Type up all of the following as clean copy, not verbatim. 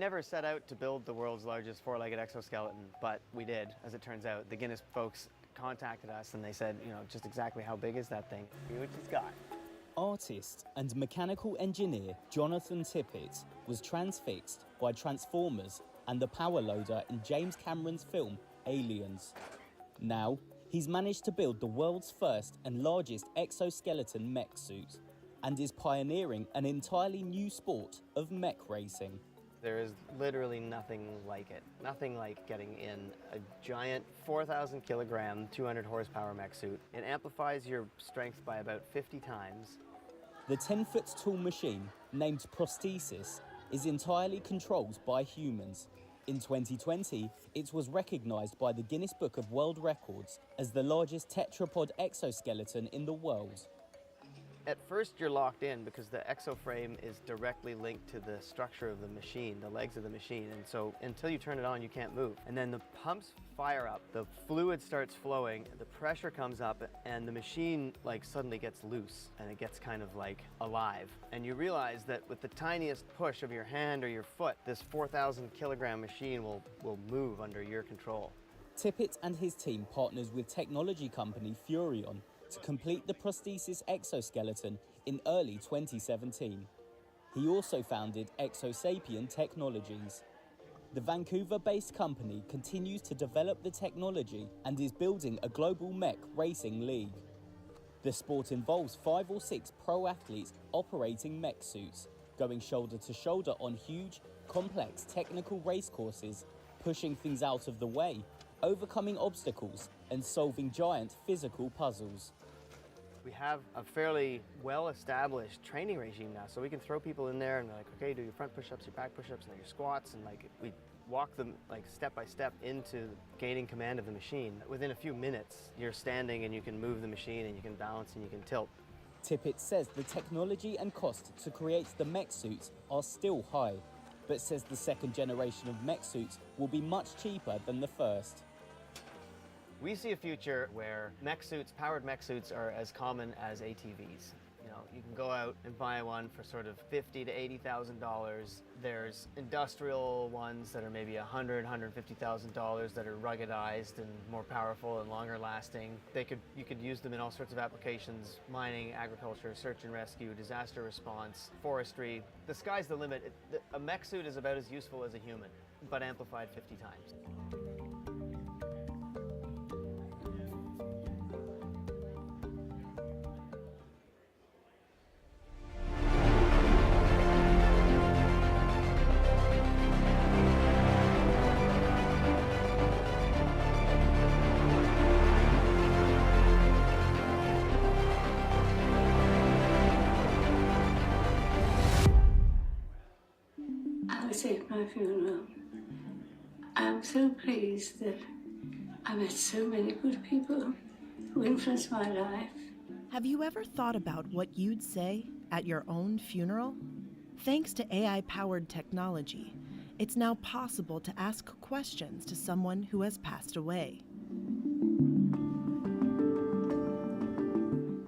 never set out to build the world's largest four-legged exoskeleton, but we did, as it turns out. The Guinness folks contacted us and they said, you know, just exactly how big is that thing? Which it's got. Artist and mechanical engineer Jonathan Tippett was transfixed by Transformers and the power loader in James Cameron's film Aliens. Now, he's managed to build the world's first and largest exoskeleton mech suit and is pioneering an entirely new sport of mech racing. There is literally nothing like it. Nothing like getting in a giant 4,000 kilogram, 200 horsepower mech suit. It amplifies your strength by about 50 times. The 10-foot tall machine, named Prosthesis, is entirely controlled by humans. In 2020, it was recognized by the Guinness Book of World Records as the largest tetrapod exoskeleton in the world. At first you're locked in because the exoframe is directly linked to the structure of the machine, the legs of the machine, and so until you turn it on you can't move. And then the pumps fire up, the fluid starts flowing, the pressure comes up, and the machine like suddenly gets loose and it gets kind of like alive. And you realize that with the tiniest push of your hand or your foot, this 4,000 kilogram machine will move under your control. Tippett and his team partners with technology company Furion to complete the Prosthesis exoskeleton in early 2017. He also founded Exosapien Technologies. The Vancouver-based company continues to develop the technology and is building a global mech racing league. The sport involves 5 or 6 pro athletes operating mech suits, going shoulder to shoulder on huge, complex technical race courses, pushing things out of the way, overcoming obstacles, and solving giant physical puzzles. We have a fairly well-established training regime now, so we can throw people in there and be like, okay, do your front push-ups, your back push-ups, and then your squats, and like we walk them like step by step into gaining command of the machine. Within a few minutes, you're standing and you can move the machine and you can balance and you can tilt. Tippett says the technology and cost to create the mech suits are still high, but says the second generation of mech suits will be much cheaper than the first. We see a future where mech suits, powered mech suits, are as common as ATVs. You know, you can go out and buy one for sort of $50,000 to $80,000. There's industrial ones that are maybe $100,000, $150,000 that are ruggedized and more powerful and longer lasting. You could use them in all sorts of applications: mining, agriculture, search and rescue, disaster response, forestry. The sky's the limit. A mech suit is about as useful as a human, but amplified 50 times. My funeral. I'm so pleased that I met so many good people who influenced my life. Have you ever thought about what you'd say at your own funeral? Thanks to AI-powered technology, it's now possible to ask questions to someone who has passed away.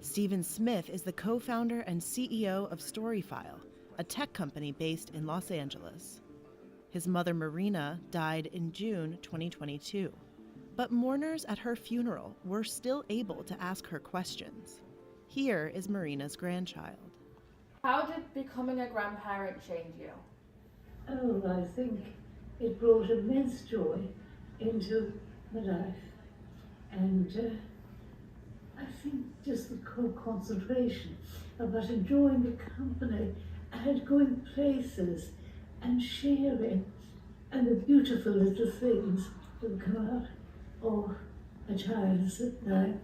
Stephen Smith is the co-founder and CEO of Storyfile, a tech company based in Los Angeles. His mother, Marina, died in June 2022, but mourners at her funeral were still able to ask her questions. Here is Marina's grandchild. How did becoming a grandparent change you? Oh, I think it brought immense joy into my life. And I think just the concentration about enjoying the company and going places and sharing, and the beautiful little things that come out of a child's life.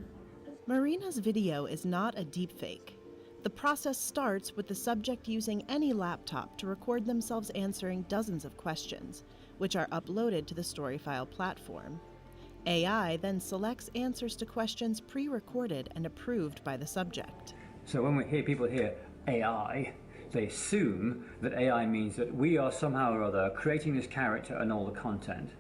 Marina's video is not a deepfake. The process starts with the subject using any laptop to record themselves answering dozens of questions, which are uploaded to the Storyfile platform. AI then selects answers to questions pre-recorded and approved by the subject. So when people hear AI, they assume that AI means that we are somehow or other creating this character and all the content.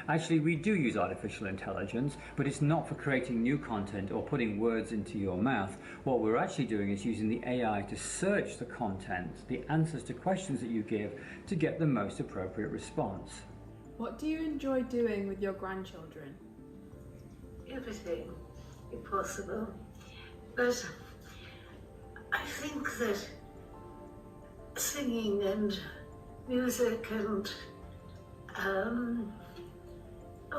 Actually, we do use artificial intelligence, but it's not for creating new content or putting words into your mouth. What we're actually doing is using the AI to search the content, the answers to questions that you give, to get the most appropriate response. What do you enjoy doing with your grandchildren? Everything, if possible. But I think that singing and music and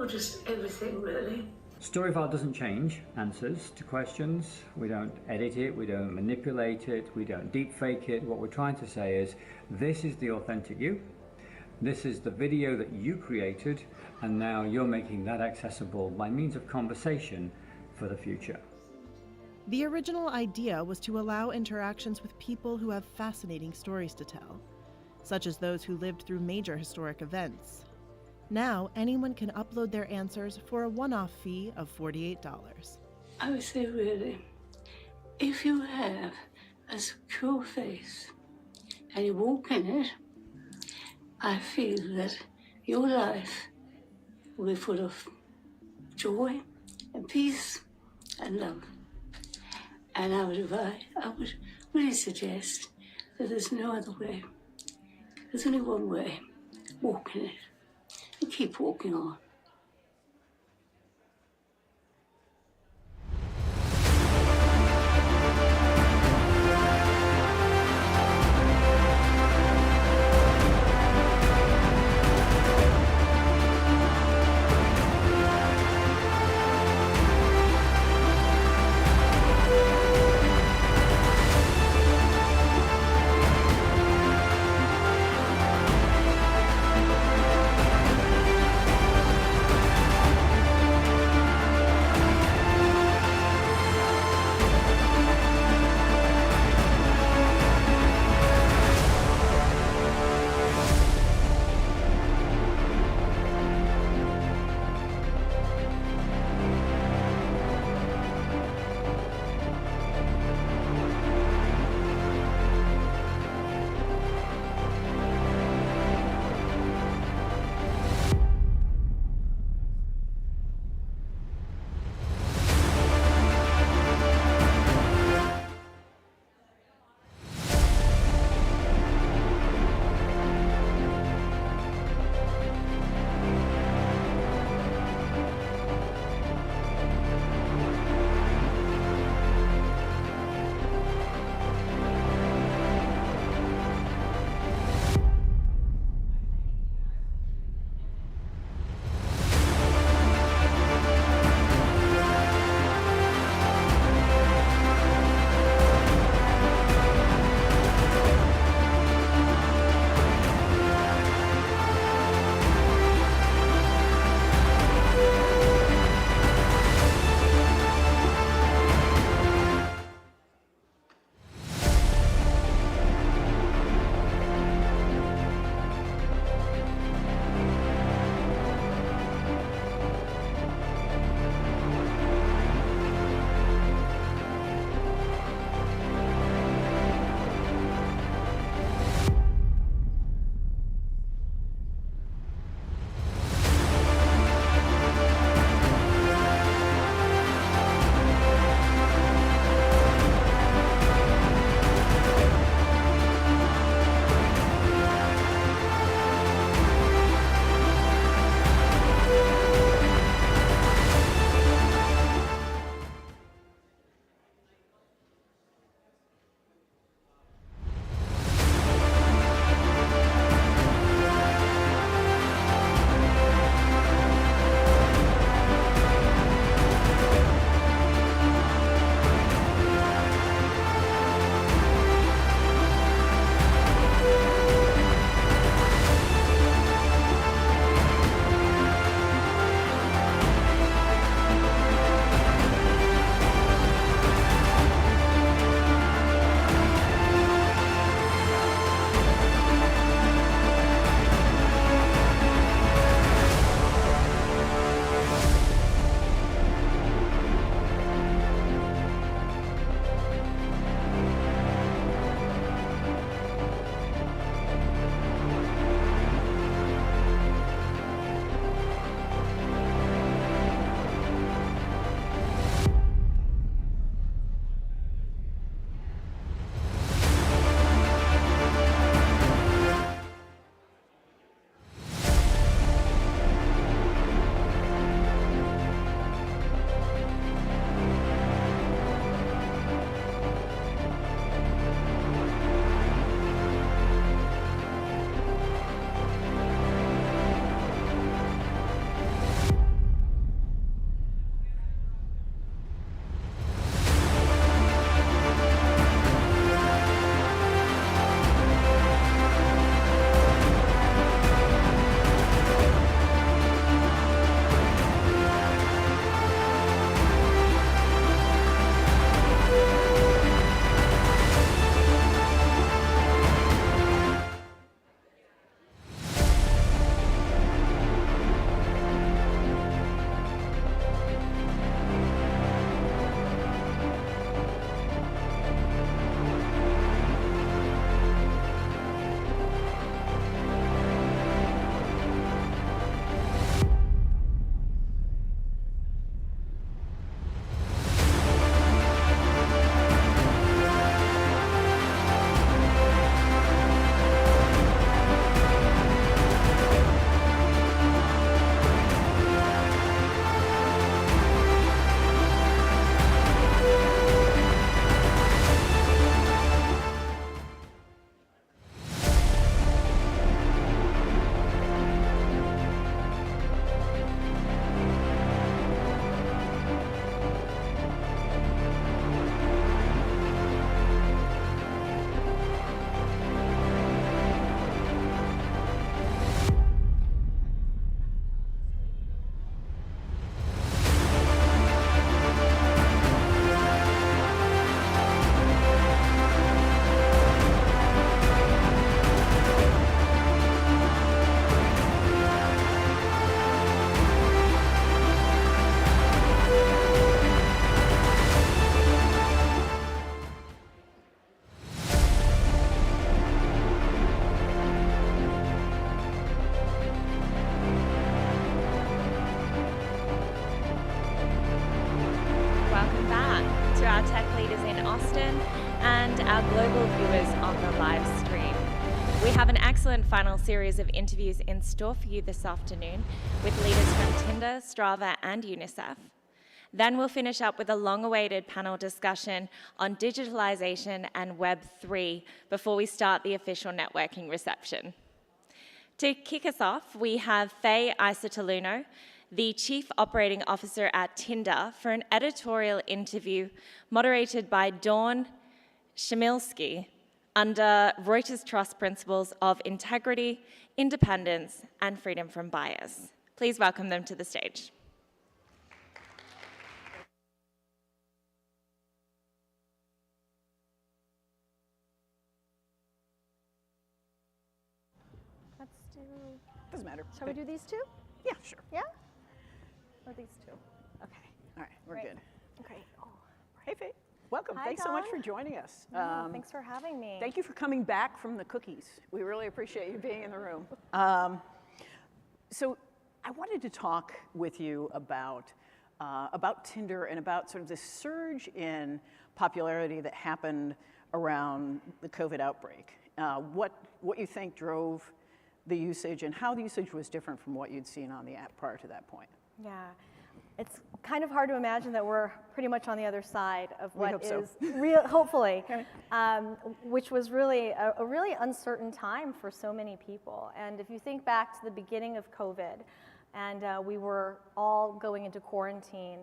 just everything really. Storyfile doesn't change answers to questions. We don't edit it, we don't manipulate it, we don't deep fake it. What we're trying to say is, this is the authentic you. This is the video that you created, and now you're making that accessible by means of conversation for the future. The original idea was to allow interactions with people who have fascinating stories to tell, such as those who lived through major historic events. Now, anyone can upload their answers for a one-off fee of $48. I would say really, if you have a secure face and you walk in it, I feel that your life will be full of joy and peace and love. And I would really suggest that there's no other way. There's only one way. Walk in it and keep walking on. tech leaders in Austin and our global viewers on the live stream. We have an excellent final series of interviews in store for you this afternoon with leaders from Tinder, Strava, and UNICEF. Then we'll finish up with a long-awaited panel discussion on digitalization and Web3 before we start the official networking reception. To kick us off, we have Faye Isataluno, the Chief Operating Officer at Tinder, for an editorial interview moderated by Dawn Shimilsky under Reuters Trust principles of integrity, independence, and freedom from bias. Please welcome them to the stage. Let's do... Doesn't matter. Shall we do these two? Yeah, sure. Yeah? Or these two? Okay. All right, we're Great. good. Okay. Oh, Hey, Faye. Welcome. Hi, Thanks so much Dawn. for joining us. thanks for having me. Thank you for coming back from the cookies. We really appreciate you being in the room. So I wanted to talk with you about Tinder and about sort of the surge in popularity that happened around the COVID outbreak. What you think drove the usage and how the usage was different from what you'd seen on the app prior to that point. Yeah. It's kind of hard to imagine that we're pretty much on the other side of what is real, hopefully, which was really a really uncertain time for so many people. And if you think back to the beginning of COVID, and we were all going into quarantine,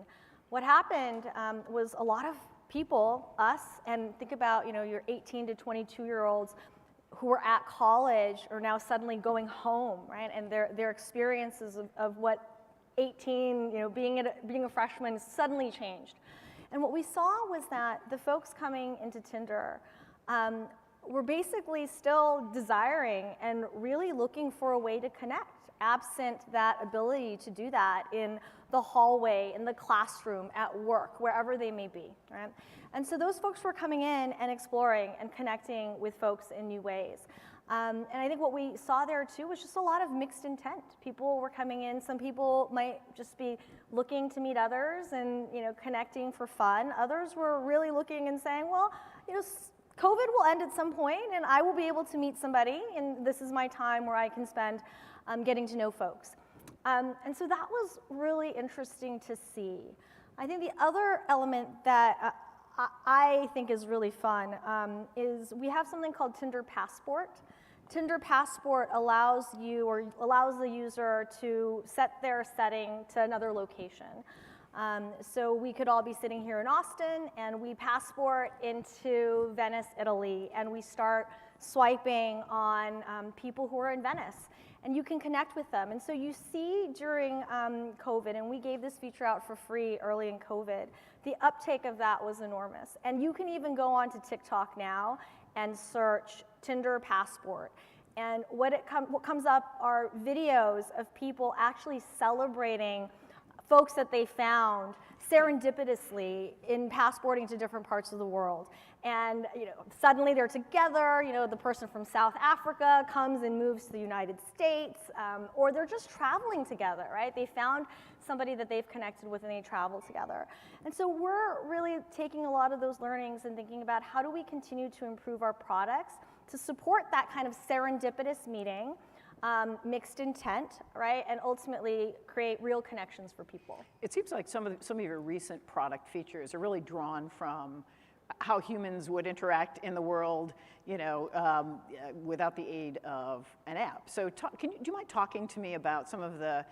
what happened was a lot of people, us, and think about your 18 to 22-year-olds who were at college are now suddenly going home, right? And their experiences of what 18, being a freshman suddenly changed. And what we saw was that the folks coming into Tinder were basically still desiring and really looking for a way to connect, absent that ability to do that in the hallway, in the classroom, at work, wherever they may be, right? And so those folks were coming in and exploring and connecting with folks in new ways. And I think what we saw there too was just a lot of mixed intent. People were coming in, some people might just be looking to meet others and connecting for fun. Others were really looking and saying, well, COVID will end at some point and I will be able to meet somebody and this is my time where I can spend getting to know folks. And so that was really interesting to see. I think the other element that I think is really fun is we have something called Tinder Passport. Tinder Passport allows you or allows the user to set their setting to another location. So we could all be sitting here in Austin and we passport into Venice, Italy, and we start swiping on people who are in Venice. And you can connect with them. And so you see during COVID, and we gave this feature out for free early in COVID, the uptake of that was enormous. And you can even go on to TikTok now and search Tinder Passport. And what comes up are videos of people actually celebrating folks that they found serendipitously in passporting to different parts of the world. And suddenly they're together, the person from South Africa comes and moves to the United States, or they're just traveling together, right? They found somebody that they've connected with and they travel together. And so we're really taking a lot of those learnings and thinking about how do we continue to improve our products to support that kind of serendipitous meeting, mixed intent, right, and ultimately create real connections for people. It seems like some of your recent product features are really drawn from how humans would interact in the world, without the aid of an app. So do you mind talking to me about some of the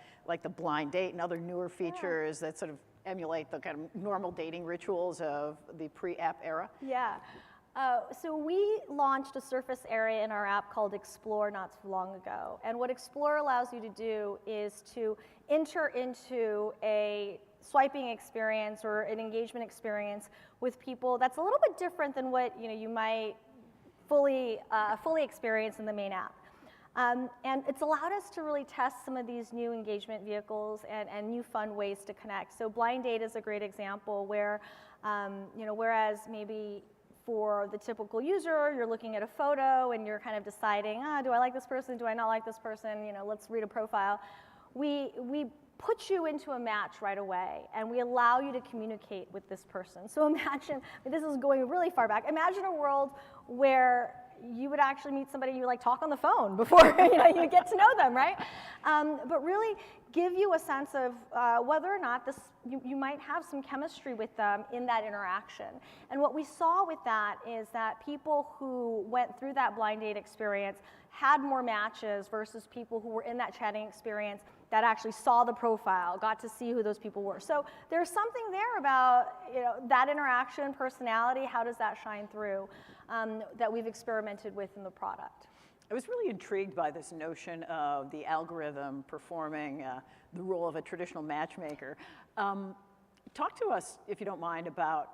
blind date and other newer features that sort of emulate the kind of normal dating rituals of the pre-app era? Yeah. So we launched a surface area in our app called Explore not too long ago. And what Explore allows you to do is to enter into a swiping experience or an engagement experience with people that's a little bit different than what you might fully experience in the main app. And it's allowed us to really test some of these new engagement vehicles and new fun ways to connect. So blind date is a great example where, whereas maybe for the typical user, you're looking at a photo and you're kind of deciding, do I like this person, do I not like this person, let's read a profile. We put you into a match right away, and we allow you to communicate with this person. So imagine, this is going really far back, imagine a world where you would actually meet somebody, you like talk on the phone before you get to know them, right? But really give you a sense of whether or not you might have some chemistry with them in that interaction. And what we saw with that is that people who went through that blind date experience had more matches versus people who were in that chatting experience that actually saw the profile, got to see who those people were. So there's something there about that interaction, personality, how does that shine through, that we've experimented with in the product. I was really intrigued by this notion of the algorithm performing the role of a traditional matchmaker. Talk to us, if you don't mind, about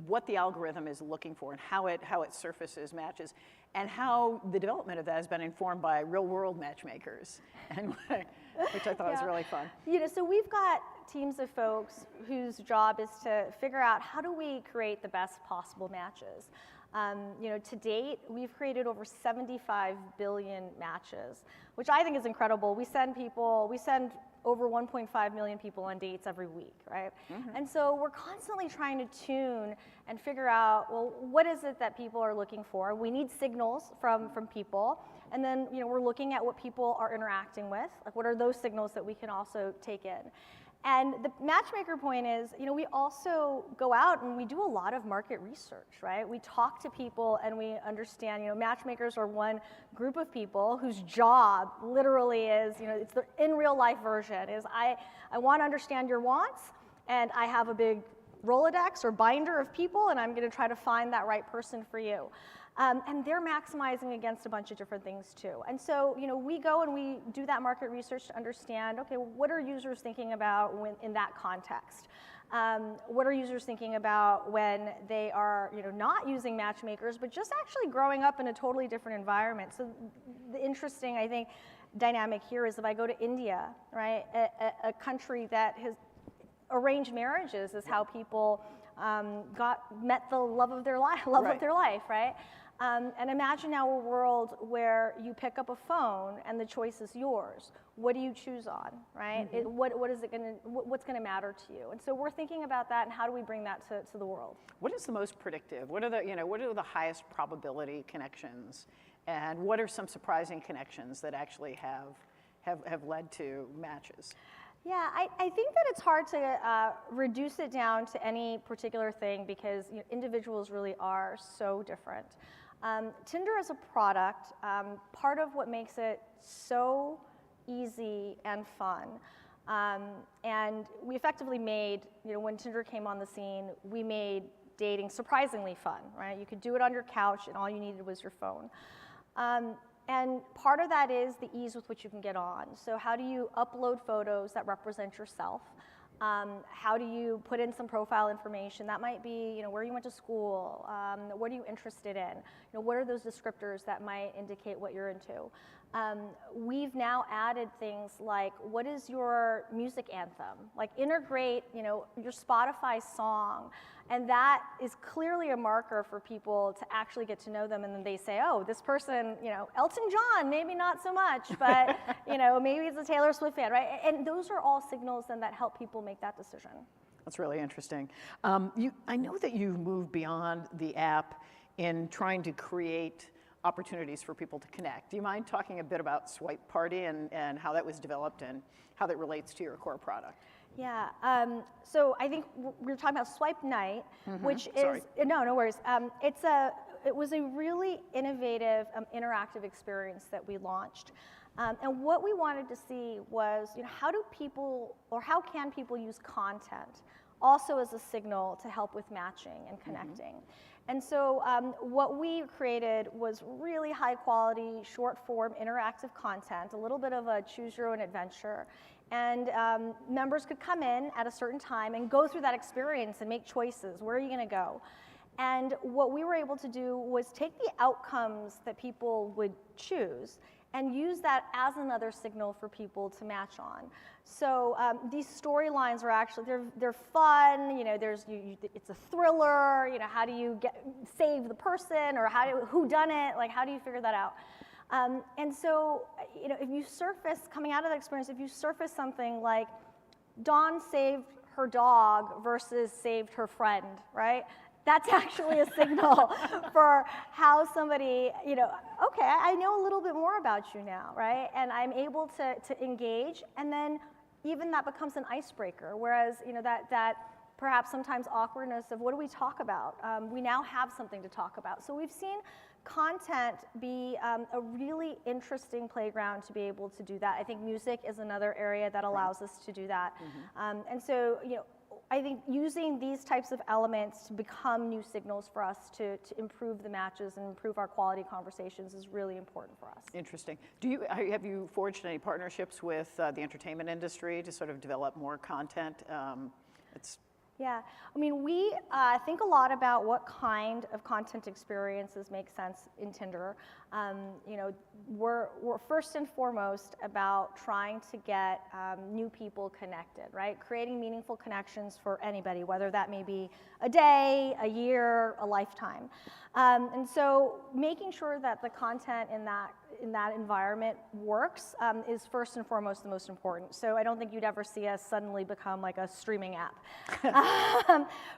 what the algorithm is looking for and how it surfaces matches, and how the development of that has been informed by real-world matchmakers, and which I thought was really fun. So we've got teams of folks whose job is to figure out how do we create the best possible matches. To date, we've created over 75 billion matches, which I think is incredible. We send over 1.5 million people on dates every week, right? Mm-hmm. And so we're constantly trying to tune and figure out, well, what is it that people are looking for? We need signals from people, and then we're looking at what people are interacting with, like what are those signals that we can also take in. And the matchmaker point is, we also go out and we do a lot of market research, right? We talk to people and we understand, matchmakers are one group of people whose job literally is, it's the in real life version is I want to understand your wants, and I have a big Rolodex or binder of people, and I'm going to try to find that right person for you. And they're maximizing against a bunch of different things too. And so, we go and we do that market research to understand, okay, what are users thinking about in that context? What are users thinking about when they are, not using matchmakers, but just actually growing up in a totally different environment? So the interesting, I think, dynamic here is if I go to India, right, a country that has arranged marriages is how people met the love of their life, right? And imagine now a world where you pick up a phone and the choice is yours. What do you choose on, right? Mm-hmm. What's going to matter to you? And so we're thinking about that, and how do we bring that to the world? What is the most predictive? What are the highest probability connections, and what are some surprising connections that actually have led to matches? Yeah, I think that it's hard to reduce it down to any particular thing because individuals really are so different. Tinder as a product, part of what makes it so easy and fun, and we effectively made, when Tinder came on the scene, we made dating surprisingly fun, right? You could do it on your couch and all you needed was your phone. And part of that is the ease with which you can get on. So how do you upload photos that represent yourself? How do you put in some profile information? That might be, where you went to school, what are you interested in? What are those descriptors that might indicate what you're into? We've now added things like, what is your music anthem? Like integrate, your Spotify song. And that is clearly a marker for people to actually get to know them. And then they say, oh, this person, Elton John, maybe not so much, but, maybe it's a Taylor Swift fan, right? And those are all signals then that help people make that decision. That's really interesting. I know that you've moved beyond the app in trying to create opportunities for people to connect. Do you mind talking a bit about Swipe Party and how that was developed and how that relates to your core product? Yeah, so I think we were talking about Swipe Night, which is, no worries. It was a really innovative, interactive experience that we launched. And what we wanted to see was, how can people use content also as a signal to help with matching and connecting? And so what we created was really high quality, short form, interactive content, a little bit of a choose your own adventure. And members could come in at a certain time and go through that experience and make choices. Where are you gonna go? And what we were able to do was take the outcomes that people would choose and use that as another signal for people to match on. So these storylines are actually, they're fun, it's a thriller, how do you save the person, or who done it, like how do you figure that out? And so, if you surface, coming out of that experience, if you surface something like Dawn saved her dog versus saved her friend, right? That's actually a signal for how somebody, okay, I know a little bit more about you now, right? And I'm able to engage, and then even that becomes an icebreaker, whereas, that perhaps sometimes awkwardness of what do we talk about? We now have something to talk about. So we've seen content be a really interesting playground to be able to do that. I think music is another area that allows us to do that. And so, I think using these types of elements to become new signals for us to improve the matches and improve our quality conversations is really important for us. Interesting. Have you forged any partnerships with the entertainment industry to sort of develop more content? Yeah, I mean, we think a lot about what kind of content experiences make sense in Tinder. We're first and foremost about trying to get new people connected, right? Creating meaningful connections for anybody, whether that may be a day, a year, a lifetime. And so making sure that the content in that environment works is first and foremost the most important. So I don't think you'd ever see us suddenly become like a streaming app.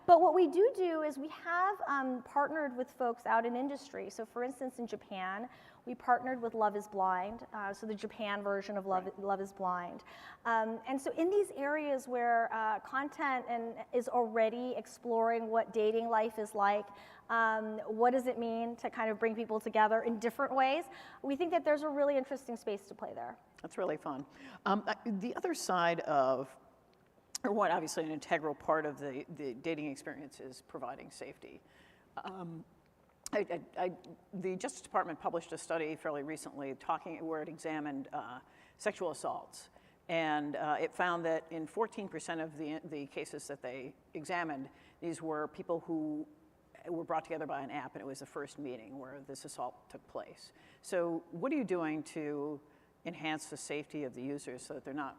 But what we do is we have partnered with folks out in industry. So for instance, in Japan, we partnered with Love is Blind, so the Japan version of Love is Blind. And so in these areas where content is already exploring what dating life is like, what does it mean to kind of bring people together in different ways, we think that there's a really interesting space to play there. That's really fun. The other side of, or what obviously an integral part of the dating experience is providing safety. The Justice Department published a study fairly recently where it examined sexual assaults. And it found that in 14% of the cases that they examined, these were people who were brought together by an app, and it was the first meeting where this assault took place. So what are you doing to enhance the safety of the users so that they're not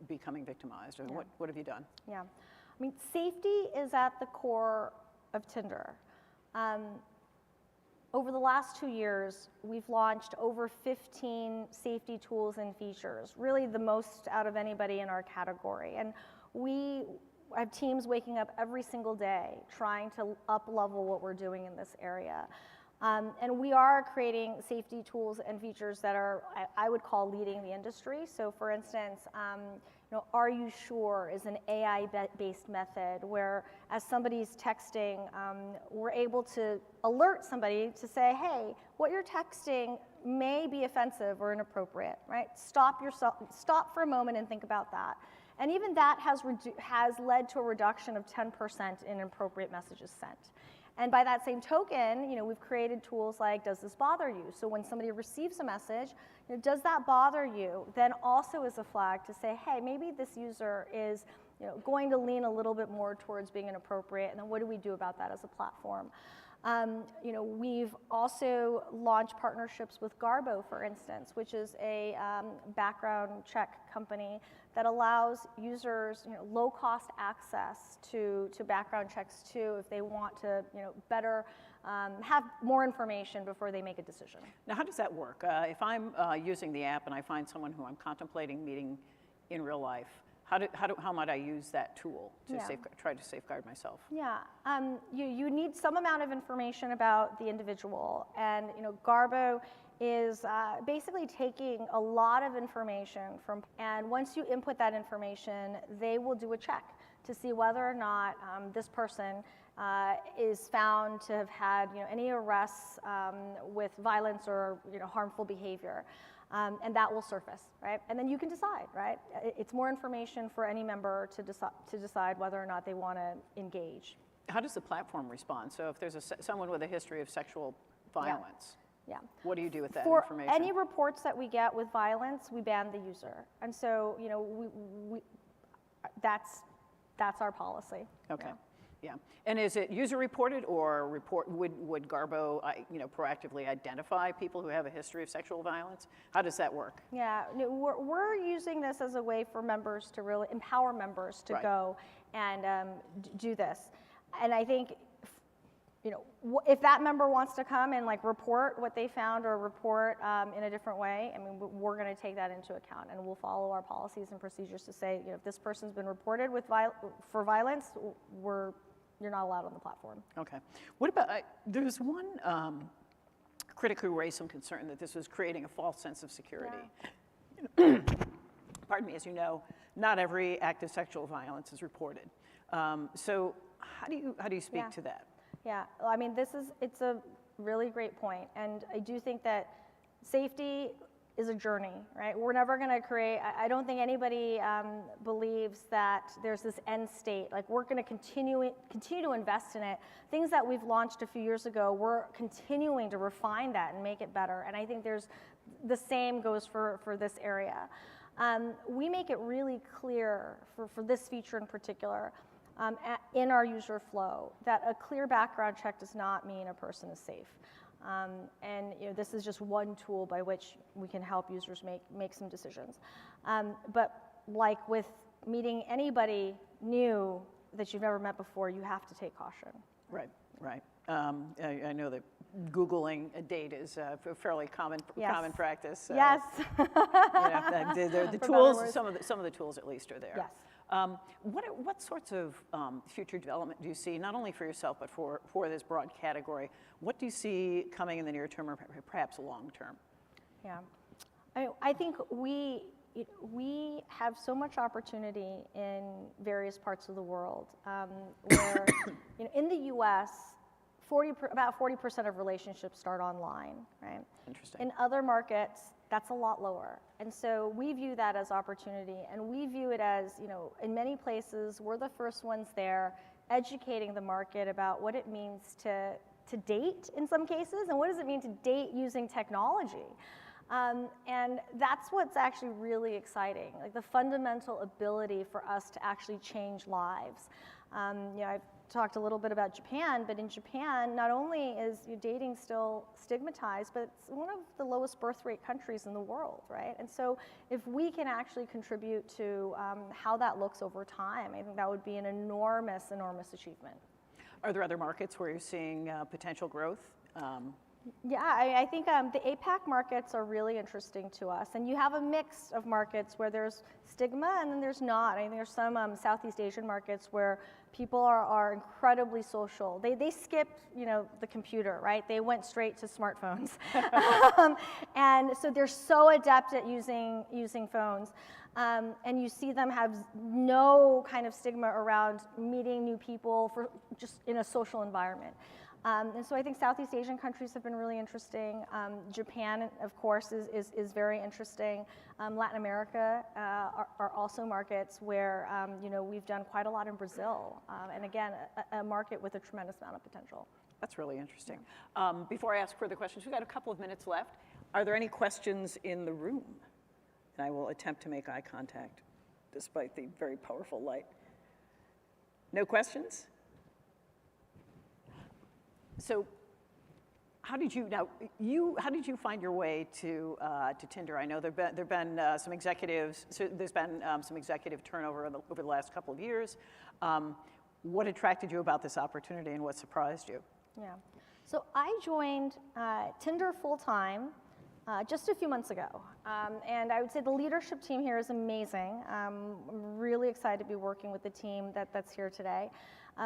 becoming victimized? I mean, what have you done? Yeah, I mean, safety is at the core of Tinder. Over the last 2 years, we've launched over 15 safety tools and features, really the most out of anybody in our category. And we have teams waking up every single day trying to up-level what we're doing in this area. And we are creating safety tools and features that are, I would call, leading the industry. So for instance, Are You Sure is an AI-based method where as somebody's texting, we're able to alert somebody to say, hey, what you're texting may be offensive or inappropriate, right? Stop for a moment and think about that. And even that has led to a reduction of 10% in inappropriate messages sent. And by that same token, we've created tools like, does this bother you? So when somebody receives a message, does that bother you? Then also is a flag to say, hey, maybe this user is going to lean a little bit more towards being inappropriate, and then what do we do about that as a platform? We've also launched partnerships with Garbo, for instance, which is a background check company that allows users low-cost access to background checks too if they want to better have more information before they make a decision. Now, how does that work? If I'm using the app and I find someone who I'm contemplating meeting in real life, how might I use that tool to try to safeguard myself? Yeah, you need some amount of information about the individual, and Garbo is basically taking a lot of information and once you input that information, they will do a check to see whether or not this person is found to have had any arrests with violence or harmful behavior. And that will surface, right? And then you can decide, right? It's more information for any member to decide whether or not they want to engage. How does the platform respond? So if there's someone with a history of sexual violence, what do you do with that information? For any reports that we get with violence, we ban the user. And so, that's our policy. Okay. Yeah. And is it user reported or would Garbo proactively identify people who have a history of sexual violence? How does that work? Yeah, we're using this as a way for members to really empower members to go and do this. And I think if that member wants to come and like report what they found or report in a different way, I mean, we're going to take that into account, and we'll follow our policies and procedures to say, you know, if this person's been reported with for violence, you're not allowed on the platform. Okay. What about, there's one critic who raised some concern that this was creating a false sense of security. Yeah. Pardon me, as you know, not every act of sexual violence is reported. So how do you speak to that? Yeah, well, I mean, it's a really great point, and I do think that safety is a journey, right? We're never going to create, I don't think anybody believes that there's this end state. Like, we're going to continue to invest in it. Things that we've launched a few years ago, we're continuing to refine that and make it better, and I think the same goes for this area. We make it really clear for this feature in particular, in our user flow, that a clear background check does not mean a person is safe. And you know, this is just one tool by which we can help users make some decisions. But like with meeting anybody new that you've never met before, you have to take caution. Right, right. I know that Googling a date is a fairly common practice. Yes. You know, the tools, some of the tools at least are there. Yes. What sorts of future development do you see, not only for yourself, but for this broad category? What do you see coming in the near term or perhaps long term? Yeah, I think we have so much opportunity in various parts of the world where, you know, in the U.S., about 40% of relationships start online, right? Interesting. In other markets, that's a lot lower. And so we view that as opportunity, and we view it as, you know, in many places, we're the first ones there educating the market about what it means to date in some cases, and what does it mean to date using technology. And that's what's actually really exciting, like the fundamental ability for us to actually change lives. You know, I've talked a little bit about Japan, but in Japan, not only is dating still stigmatized, but it's one of the lowest birth rate countries in the world, right? And so if we can actually contribute to how that looks over time, I think that would be an enormous, enormous achievement. Are there other markets where you're seeing potential growth? Yeah, I think the APAC markets are really interesting to us, and you have a mix of markets where there's stigma and then there's not. I think there's some Southeast Asian markets where people are incredibly social. They skipped, you know, the computer, right? They went straight to smartphones, and so they're so adept at using phones. And you see them have no kind of stigma around meeting new people for just in a social environment. And so I think Southeast Asian countries have been really interesting. Japan, of course, is very interesting. Latin America are also markets where you know, we've done quite a lot in Brazil. And again, a market with a tremendous amount of potential. That's really interesting. Before I ask further questions, we've got a couple of minutes left. Are there any questions in the room? And I will attempt to make eye contact despite the very powerful light. No questions? So, how did you find your way to Tinder? I know there've been some executives. So there's been some executive turnover over the last couple of years. What attracted you about this opportunity, and what surprised you? Yeah, so I joined Tinder full time just a few months ago, and I would say the leadership team here is amazing. I'm really excited to be working with the team that's here today.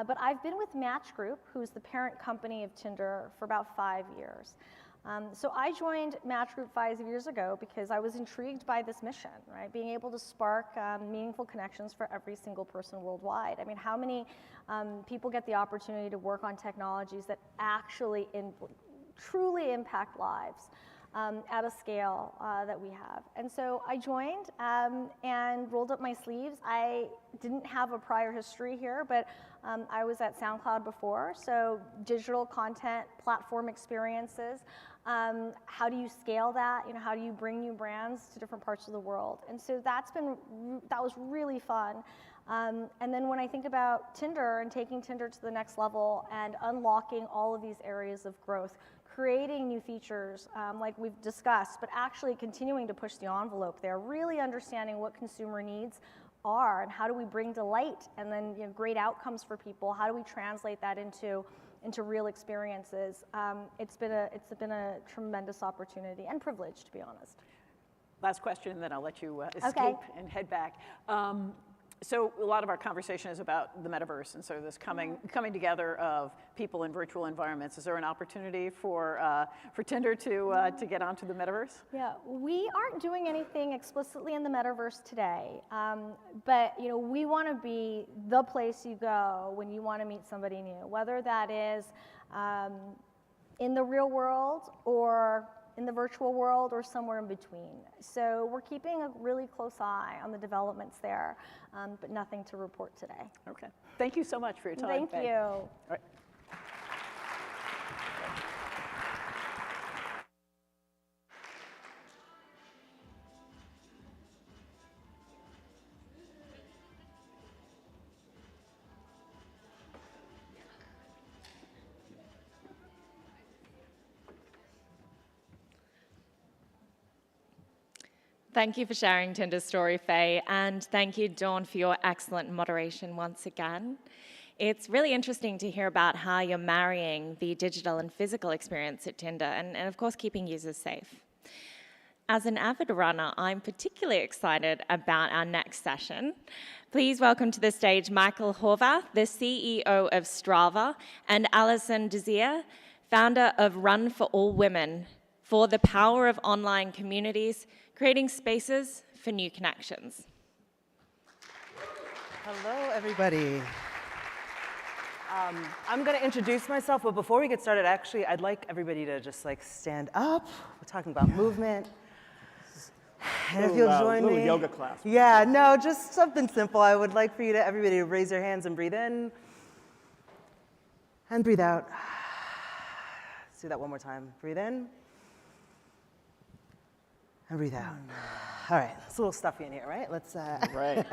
But I've been with Match Group, who's the parent company of Tinder, for about 5 years. So I joined Match Group 5 years ago because I was intrigued by this mission, right? Being able to spark meaningful connections for every single person worldwide. I mean, how many people get the opportunity to work on technologies that actually truly impact lives at a scale that we have? And so I joined and rolled up my sleeves. I didn't have a prior history here, but I was at SoundCloud before, so digital content, platform experiences. How do you scale that? You know, how do you bring new brands to different parts of the world? And so that was really fun. And then when I think about Tinder and taking Tinder to the next level and unlocking all of these areas of growth, creating new features like we've discussed, but actually continuing to push the envelope there, really understanding what consumer needs are and how do we bring delight and then, you know, great outcomes for people. How do we translate that into into real experiences, it's been a tremendous opportunity and privilege, to be honest. Last question, and then I'll let you escape and head back. So a lot of our conversation is about the metaverse, and so this coming together of people in virtual environments. Is there an opportunity for Tinder to get onto the metaverse? Yeah, we aren't doing anything explicitly in the metaverse today, but we want to be the place you go when you want to meet somebody new, whether that is in the real world or in the virtual world or somewhere in between. So we're keeping a really close eye on the developments there, but nothing to report today. Okay. Thank you so much for your time. Thank you. All right. Thank you for sharing Tinder's story, Faye, and thank you, Dawn, for your excellent moderation once again. It's really interesting to hear about how you're marrying the digital and physical experience at Tinder and of course, keeping users safe. As an avid runner, I'm particularly excited about our next session. Please welcome to the stage Michael Horvath, the CEO of Strava, and Alison Desir, founder of Run for All Women, for the power of online communities, creating spaces for new connections. Hello, everybody. I'm going to introduce myself, but before we get started, actually, I'd like everybody to just stand up. We're talking about movement. And if you'll join me. Little yoga class. Yeah, no, just something simple. I would like for everybody to raise your hands and breathe in. And breathe out. Let's do that one more time. Breathe in. And breathe out. All right, it's a little stuffy in here, right? Let's. Right.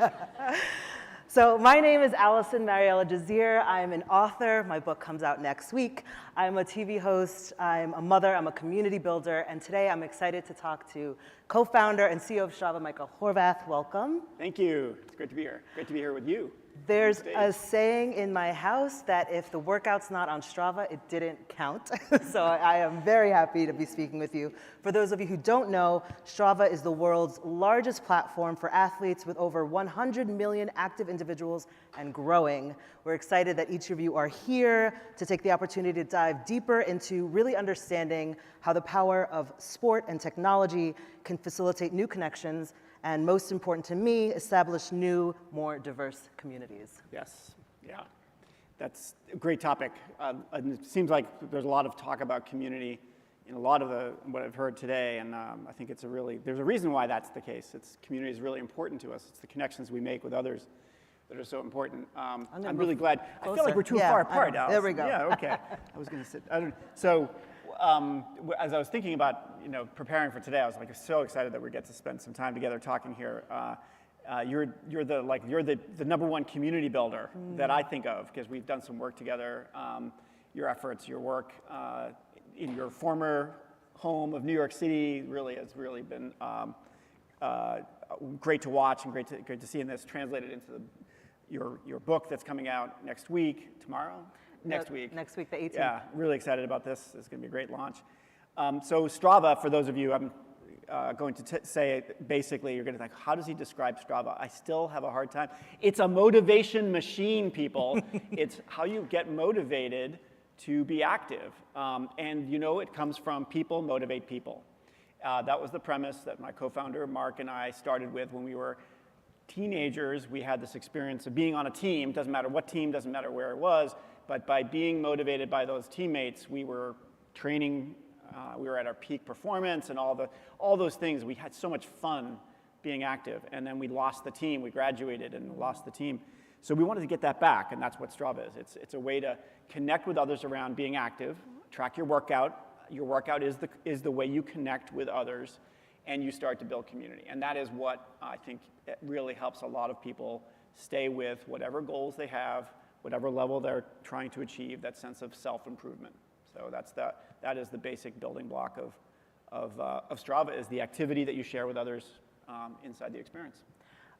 So my name is Alison Mariella Desir. I'm an author. My book comes out next week. I'm a TV host. I'm a mother. I'm a community builder. And today I'm excited to talk to co-founder and CEO of Strava, Michael Horvath. Welcome. Thank you. It's great to be here. Great to be here with you. There's a saying in my house that if the workout's not on Strava, it didn't count. So I am very happy to be speaking with you. For those of you who don't know, Strava is the world's largest platform for athletes with over 100 million active individuals and growing. We're excited that each of you are here to take the opportunity to dive deeper into really understanding how the power of sport and technology can facilitate new connections and, most important to me, establish new, more diverse communities. Yes, yeah. That's a great topic. And it seems like there's a lot of talk about community in a lot of what I've heard today, and I think there's a reason why that's the case. Community is really important to us. It's the connections we make with others that are so important. I'm really glad. Closer. I feel like we're too far apart, There we go. Yeah, okay. I was going to sit. As I was thinking about preparing for today, I was so excited that we get to spend some time together talking here. You're the number one community builder that I think of, because we've done some work together. Your efforts, your work in your former home of New York City has really been great to watch and great to see, and that's translated into your book that's coming out next week, next week, the 18th. Yeah, really excited about this. It's going to be a great launch. So Strava, for those of you, I'm going to say basically, you're going to think, how does he describe Strava? I still have a hard time. It's a motivation machine, people. It's how you get motivated to be active. And it comes from people motivate people. That was the premise that my co-founder, Mark, and I started with when we were teenagers. We had this experience of being on a team. Doesn't matter what team, doesn't matter where it was. But by being motivated by those teammates, we were training, we were at our peak performance and all those things. We had so much fun being active. And then we lost the team. We graduated and lost the team. So we wanted to get that back, and that's what Strava is. It's a way to connect with others around being active, track your workout. Your workout is the way you connect with others, and you start to build community. And that is what I think it really helps a lot of people stay with whatever goals they have, whatever level they're trying to achieve, that sense of self-improvement. So that is the basic building block of Strava, is the activity that you share with others inside the experience.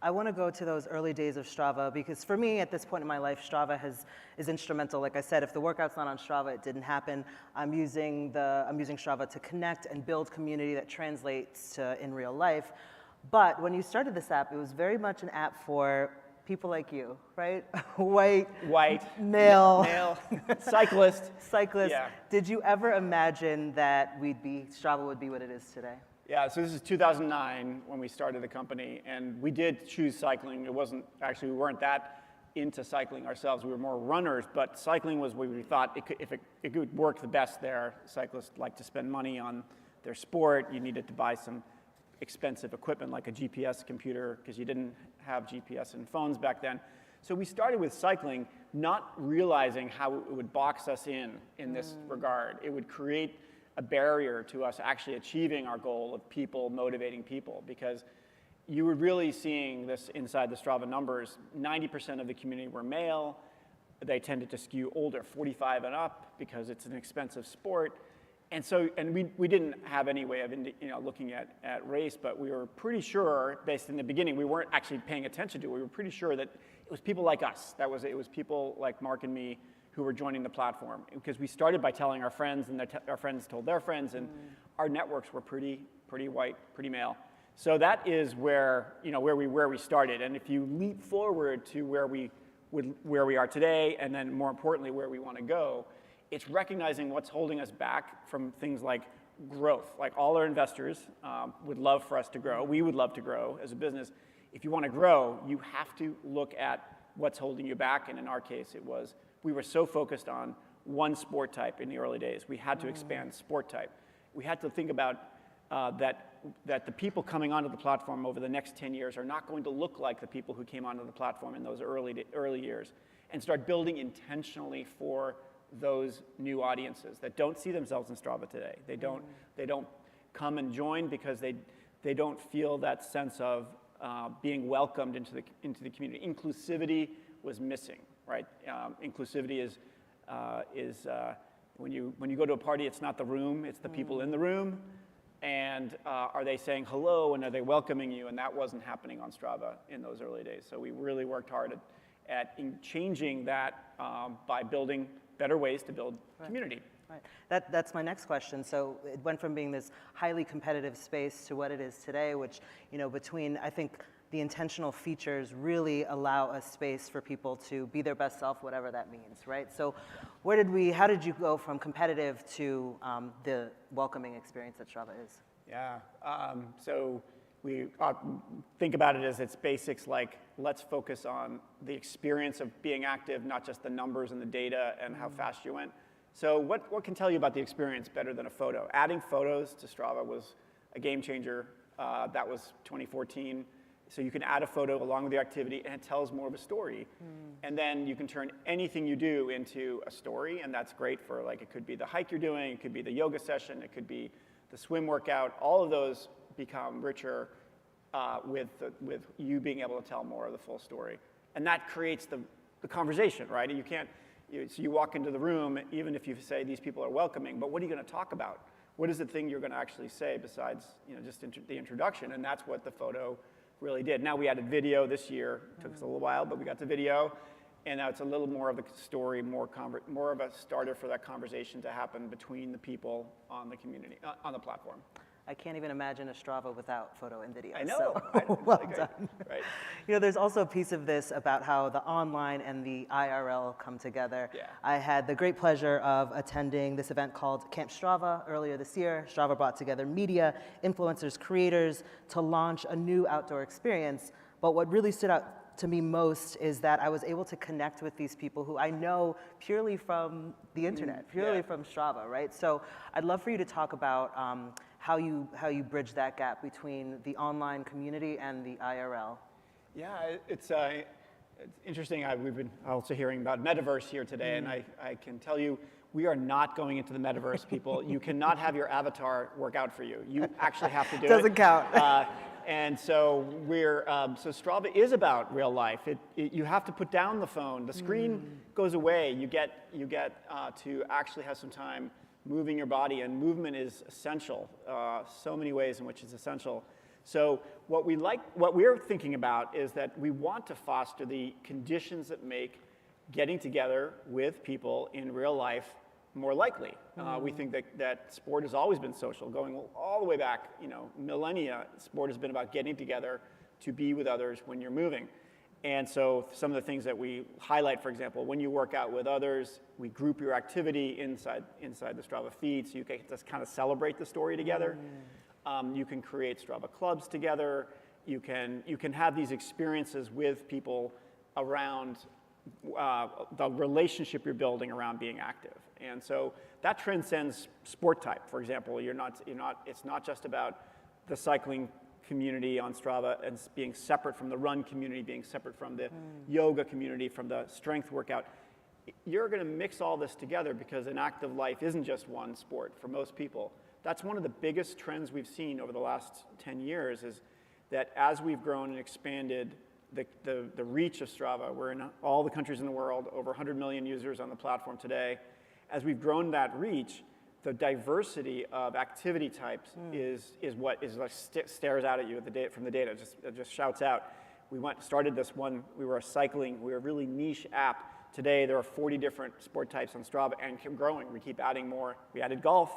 I want to go to those early days of Strava because for me, at this point in my life, Strava is instrumental. Like I said, if the workout's not on Strava, it didn't happen. I'm using Strava to connect and build community that translates to in real life. But when you started this app, it was very much an app for people like you, right? White, male, cyclist. Yeah. Did you ever imagine that Strava would be what it is today? Yeah, so this is 2009 when we started the company, and we did choose cycling. We weren't that into cycling ourselves. We were more runners, but cycling was where we thought it could work the best there. Cyclists like to spend money on their sport. You needed to buy some expensive equipment like a GPS computer because you didn't have GPS in phones back then. So we started with cycling, not realizing how it would box us in this regard. It would create a barrier to us actually achieving our goal of people motivating people, because you were really seeing this inside the Strava numbers. 90% of the community were male. They tended to skew older, 45 and up, because it's an expensive sport. And we didn't have any way of looking at race, but we were pretty sure, based in the beginning, we weren't actually paying attention to it. We were pretty sure that it was people like us. It was people like Mark and me who were joining the platform, because we started by telling our friends, and our friends told their friends, and our networks were pretty white, pretty male. So that is where we started. And if you leap forward to where we are today, and then more importantly where we want to go, it's recognizing what's holding us back from things like growth. Like, all our investors would love for us to grow. We would love to grow as a business. If you want to grow, you have to look at what's holding you back. And in our case, we were so focused on one sport type in the early days. We had to expand sport type. We had to think about that the people coming onto the platform over the next 10 years are not going to look like the people who came onto the platform in those early years, and start building intentionally for those new audiences that don't see themselves in Strava today. They don't come and join because they don't feel that sense of being welcomed into the community. Inclusivity was missing, right? Inclusivity is when you go to a party, it's not the room, it's the people in the room. And are they saying hello, and are they welcoming you? And that wasn't happening on Strava in those early days. So we really worked hard at changing that by building better ways to build community. Right. That's my next question. So it went from being this highly competitive space to what it is today, which, between, I think, the intentional features really allow a space for people to be their best self, whatever that means, right? So how did you go from competitive to the welcoming experience that Strava is? Yeah, so we think about it as its basics, like, let's focus on the experience of being active, not just the numbers and the data and how fast you went. So what can tell you about the experience better than a photo? Adding photos to Strava was a game changer. That was 2014. So you can add a photo along with the activity, and it tells more of a story. And then you can turn anything you do into a story, and that's great for, like, it could be the hike you're doing, it could be the yoga session, it could be the swim workout. All of those become richer with you being able to tell more of the full story. And that creates the conversation, right? So you walk into the room, even if you say these people are welcoming, but what are you going to talk about? What is the thing you're going to actually say besides just the introduction? And that's what the photo really did. Now we added video this year. It took us a little while, but we got to video. And now it's a little more of a story, more of a starter for that conversation to happen between the people on the community, on the platform. I can't even imagine a Strava without photo and video. I know. So, well done. Right. There's also a piece of this about how the online and the IRL come together. Yeah. I had the great pleasure of attending this event called Camp Strava earlier this year. Strava brought together media, influencers, creators to launch a new outdoor experience. But what really stood out to me most is that I was able to connect with these people who I know purely from the internet, purely from Strava, right? So I'd love for you to talk about how you bridge that gap between the online community and the IRL. Yeah, it's interesting. We've been also hearing about metaverse here today, and I can tell you, we are not going into the metaverse, people. You cannot have your avatar work out for you. You actually have to do it. Doesn't count. And so so Strava is about real life. You have to put down the phone. The screen goes away. You get to actually have some time moving your body, and movement is essential. So many ways in which it's essential So what we're thinking about is that we want to foster the conditions that make getting together with people in real life more likely. We think that sport has always been social, going all the way back, millennia. Sport has been about getting together to be with others when you're moving. And so some of the things that we highlight, for example, when you work out with others, we group your activity inside the Strava feed, so you can just kind of celebrate the story together. You can create Strava clubs together. You can have these experiences with people around the relationship you're building around being active. And so that transcends sport type. For example, it's not just about the cycling community on Strava and being separate from the run community, being separate from the yoga community, from the strength workout. You're going to mix all this together because an active life isn't just one sport for most people. That's one of the biggest trends we've seen over the last 10 years is that as we've grown and expanded the reach of Strava, we're in all the countries in the world, over 100 million users on the platform today. As we've grown that reach, the diversity of activity types is what stares out at you from the data. It just shouts out. We started this one, we were a really niche app. Today there are 40 different sport types on Strava and keep growing. We keep adding more. We added golf.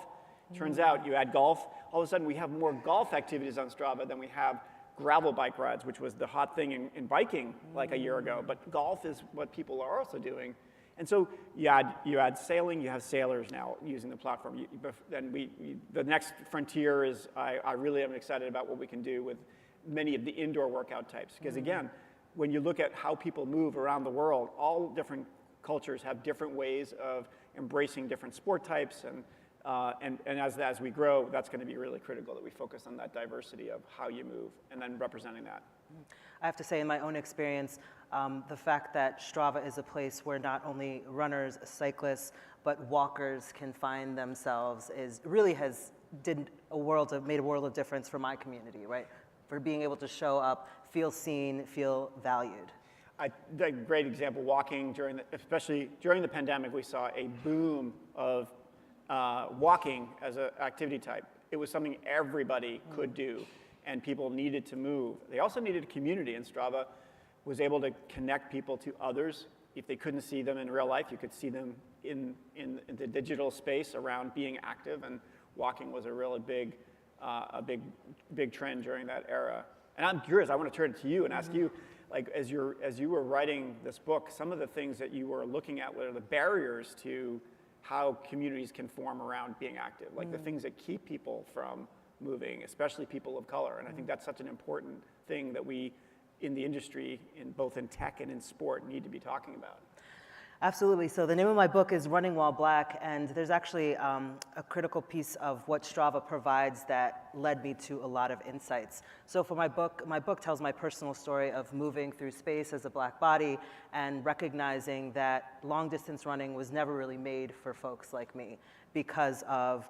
Turns out you add golf, all of a sudden we have more golf activities on Strava than we have gravel bike rides, which was the hot thing in biking like a year ago. But golf is what people are also doing. And so you add sailing, you have sailors now using the platform. The next frontier is, I really am excited about what we can do with many of the indoor workout types. Because again, when you look at how people move around the world, all different cultures have different ways of embracing different sport types. And as we grow, that's going to be really critical that we focus on that diversity of how you move and then representing that. I have to say, in my own experience, the fact that Strava is a place where not only runners, cyclists, but walkers can find themselves made a world of difference for my community, right? For being able to show up, feel seen, feel valued. A great example, walking especially during the pandemic, we saw a boom of walking as an activity type. It was something everybody could do, and people needed to move. They also needed a community, and Strava was able to connect people to others. If they couldn't see them in real life, you could see them in the digital space around being active, and walking was a really big trend during that era. And I'm curious, I want to turn it to you and ask you, like, as you were writing this book, some of the things that you were looking at were the barriers to how communities can form around being active, like the things that keep people from moving, especially people of color. And I think that's such an important thing that we, in the industry, both in tech and in sport, need to be talking about. Absolutely. So the name of my book is Running While Black, and there's actually a critical piece of what Strava provides that led me to a lot of insights. So for my book tells my personal story of moving through space as a Black body and recognizing that long-distance running was never really made for folks like me because of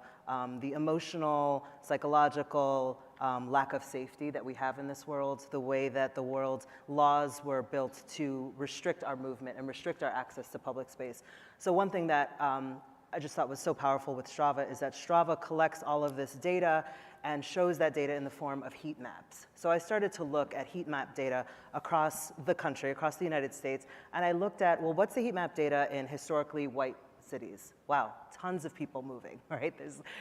the emotional, psychological, lack of safety that we have in this world, the way that the world's laws were built to restrict our movement and restrict our access to public space. So one thing that I just thought was so powerful with Strava is that Strava collects all of this data and shows that data in the form of heat maps. So I started to look at heat map data across the country, across the United States, and I looked at, well, what's the heat map data in historically white cities? Wow, tons of people moving, right?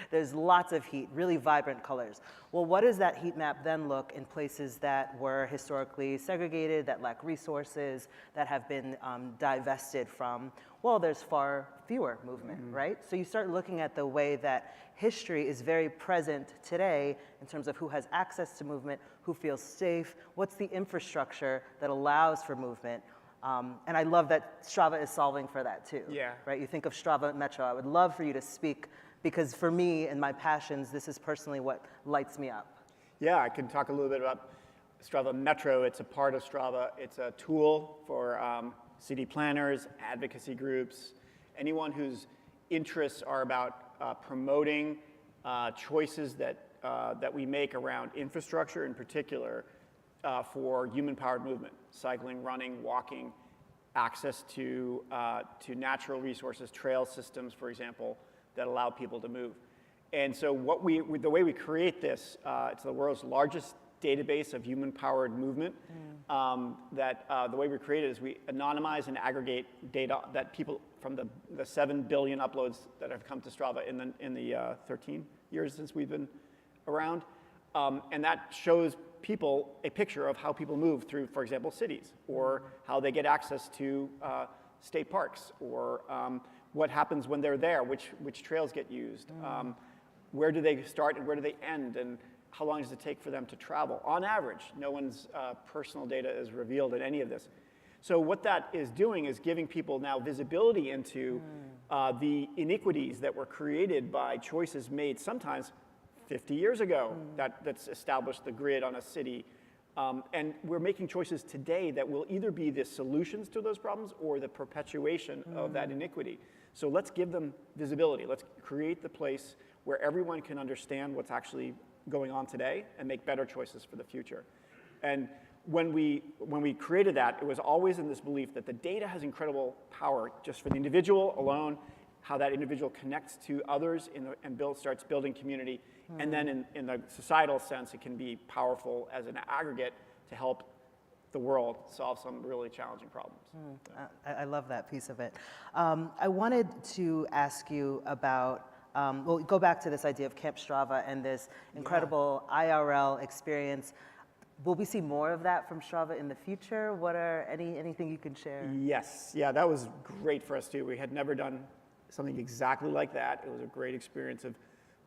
There's lots of heat, really vibrant colors. Well, what does that heat map then look in places that were historically segregated, that lack resources, that have been divested from? Well, there's far fewer movement, right? So you start looking at the way that history is very present today in terms of who has access to movement, who feels safe, what's the infrastructure that allows for movement. And I love that Strava is solving for that too. Yeah. Right? You think of Strava Metro. I would love for you to speak because for me and my passions, this is personally what lights me up. Yeah, I can talk a little bit about Strava Metro. It's a part of Strava. It's a tool for city planners, advocacy groups, anyone whose interests are about promoting choices that we make around infrastructure in particular for human-powered movement, cycling, running, walking, access to natural resources, trail systems, for example, that allow people to move. And so the way we create this, it's the world's largest database of human-powered movement. The way we create it is we anonymize and aggregate data that people from the 7 billion uploads that have come to Strava in the 13 years since we've been around. And that shows people a picture of how people move through, for example, cities, or how they get access to state parks, or what happens when they're there, which trails get used, where do they start and where do they end, and how long does it take for them to travel? On average, no one's personal data is revealed in any of this. So what that is doing is giving people now visibility into the inequities that were created by choices made sometimes 50 years ago that's established the grid on a city. And we're making choices today that will either be the solutions to those problems or the perpetuation of that iniquity. So let's give them visibility. Let's create the place where everyone can understand what's actually going on today and make better choices for the future. And when we created that, it was always in this belief that the data has incredible power just for the individual alone, how that individual connects to others and starts building community. And then in the societal sense, it can be powerful as an aggregate to help the world solve some really challenging problems. I love that piece of it. I wanted to ask you about, well, go back to this idea of Camp Strava and this incredible IRL experience. Will we see more of that from Strava in the future? What are anything you can share? Yes, yeah, that was great for us too. We had never done something exactly like that. It was a great experience of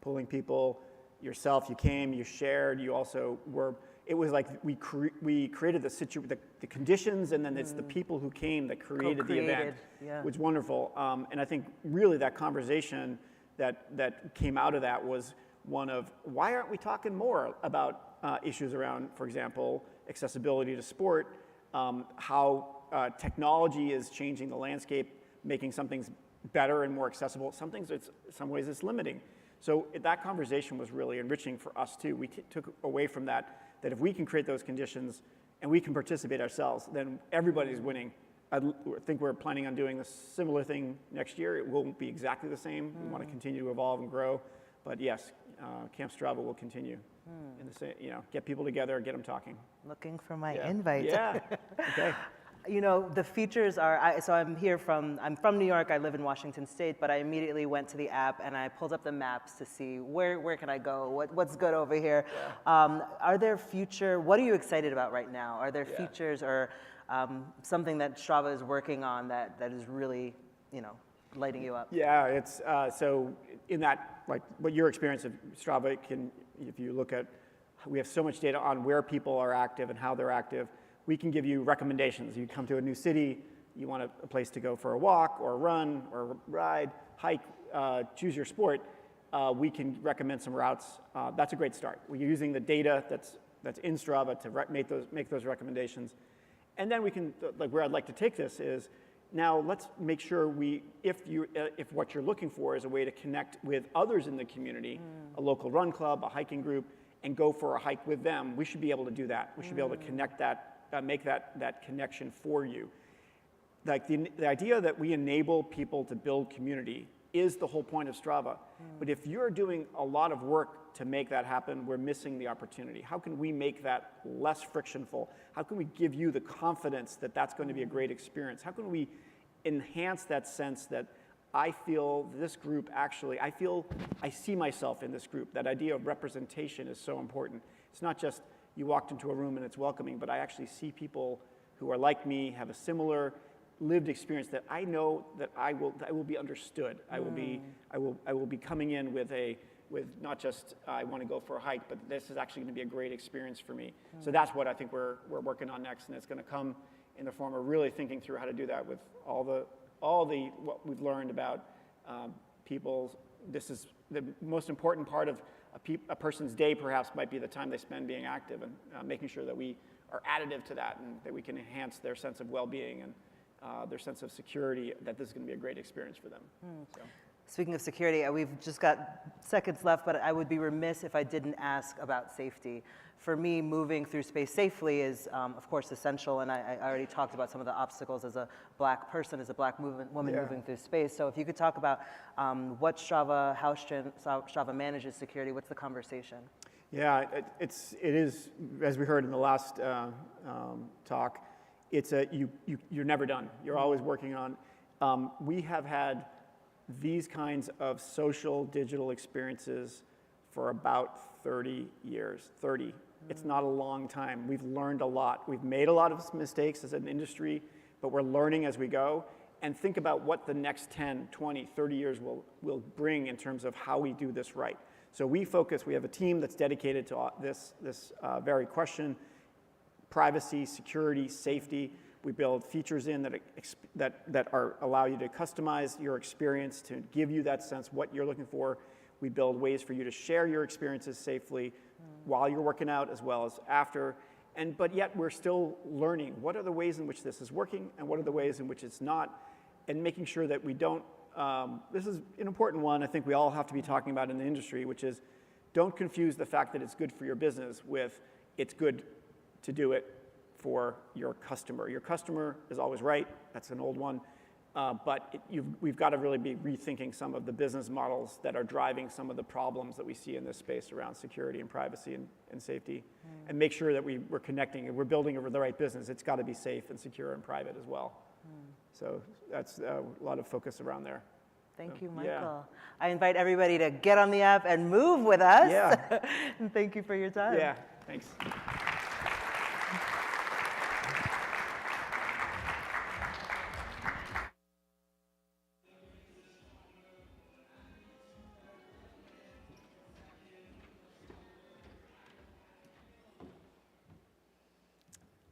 pulling people, yourself, you came, you shared, you also were, it was like we created the conditions, and then it's the people who came that created the event, which is wonderful. And I think really that conversation that came out of that was one of, why aren't we talking more about issues around, for example, accessibility to sport, how technology is changing the landscape, making some things better and more accessible. Some things, some ways it's limiting. So that conversation was really enriching for us too. We took away from that if we can create those conditions and we can participate ourselves, then everybody's winning. I think we're planning on doing a similar thing next year. It won't be exactly the same. We want to continue to evolve and grow. But yes, Camp Strava will continue. In the same, get people together, get them talking. Looking for my invite. Yeah. Okay. The features are, so I'm from New York, I live in Washington State, but I immediately went to the app and I pulled up the maps to see where can I go, what's good over here. Are there what are you excited about right now? Are there features or something that Strava is working on that is really, lighting you up? Yeah, it's, so in that, like what your experience of Strava if you look at, we have so much data on where people are active and how they're active. We can give you recommendations. You come to a new city, you want a place to go for a walk or a run or a ride, hike, choose your sport. We can recommend some routes. That's a great start. We're using the data that's in Strava to make those recommendations. And then we can, like where I'd like to take this is, now let's make sure if what you're looking for is a way to connect with others in the community, a local run club, a hiking group, and go for a hike with them, we should be able to do that. We should be able to connect that, make that connection for you. Like the idea that we enable people to build community is the whole point of Strava. But if you're doing a lot of work to make that happen, we're missing the opportunity. How can we make that less frictionful? How can we give you the confidence that that's going to be a great experience? How can we enhance that sense that I feel this group actually, I see myself in this group. That idea of representation is so important. It's not just you walked into a room and it's welcoming, but I actually see people who are like me, have a similar lived experience, that I know that I will be understood. I will be coming in with not just I want to go for a hike, but this is actually going to be a great experience for me. So that's what I think we're working on next, and it's going to come in the form of really thinking through how to do that with all the what we've learned about people. This is the most important part of a person's day, perhaps, might be the time they spend being active, and making sure that we are additive to that and that we can enhance their sense of well-being and their sense of security, that this is going to be a great experience for them. So. Speaking of security, we've just got seconds left, but I would be remiss if I didn't ask about safety. For me, moving through space safely is, of course, essential, and I already talked about some of the obstacles as a black person, as a black woman moving through space. So if you could talk about how Strava manages security, what's the conversation? Yeah, it is, as we heard in the last talk, you're never done. You're always working on. We have had these kinds of social digital experiences for about 30 years, 30. It's not a long time. We've learned a lot. We've made a lot of mistakes as an industry, but we're learning as we go. And think about what the next 10, 20, 30 years will bring in terms of how we do this right. So we have a team that's dedicated to this very question: privacy, security, safety. We build features in that allow you to customize your experience to give you that sense what you're looking for. We build ways for you to share your experiences safely while you're working out as well as after. But yet we're still learning what are the ways in which this is working and what are the ways in which it's not, and making sure that we don't, this is an important one I think we all have to be talking about in the industry, which is don't confuse the fact that it's good for your business with it's good to do it for your customer. Your customer is always right. That's an old one. But we've got to really be rethinking some of the business models that are driving some of the problems that we see in this space around security and privacy and safety, and make sure that we're connecting and we're building the right business. It's got to be safe and secure and private as well. So that's a lot of focus around there. Thank you, Michael. Yeah. I invite everybody to get on the app and move with us. Yeah. And thank you for your time. Yeah, thanks.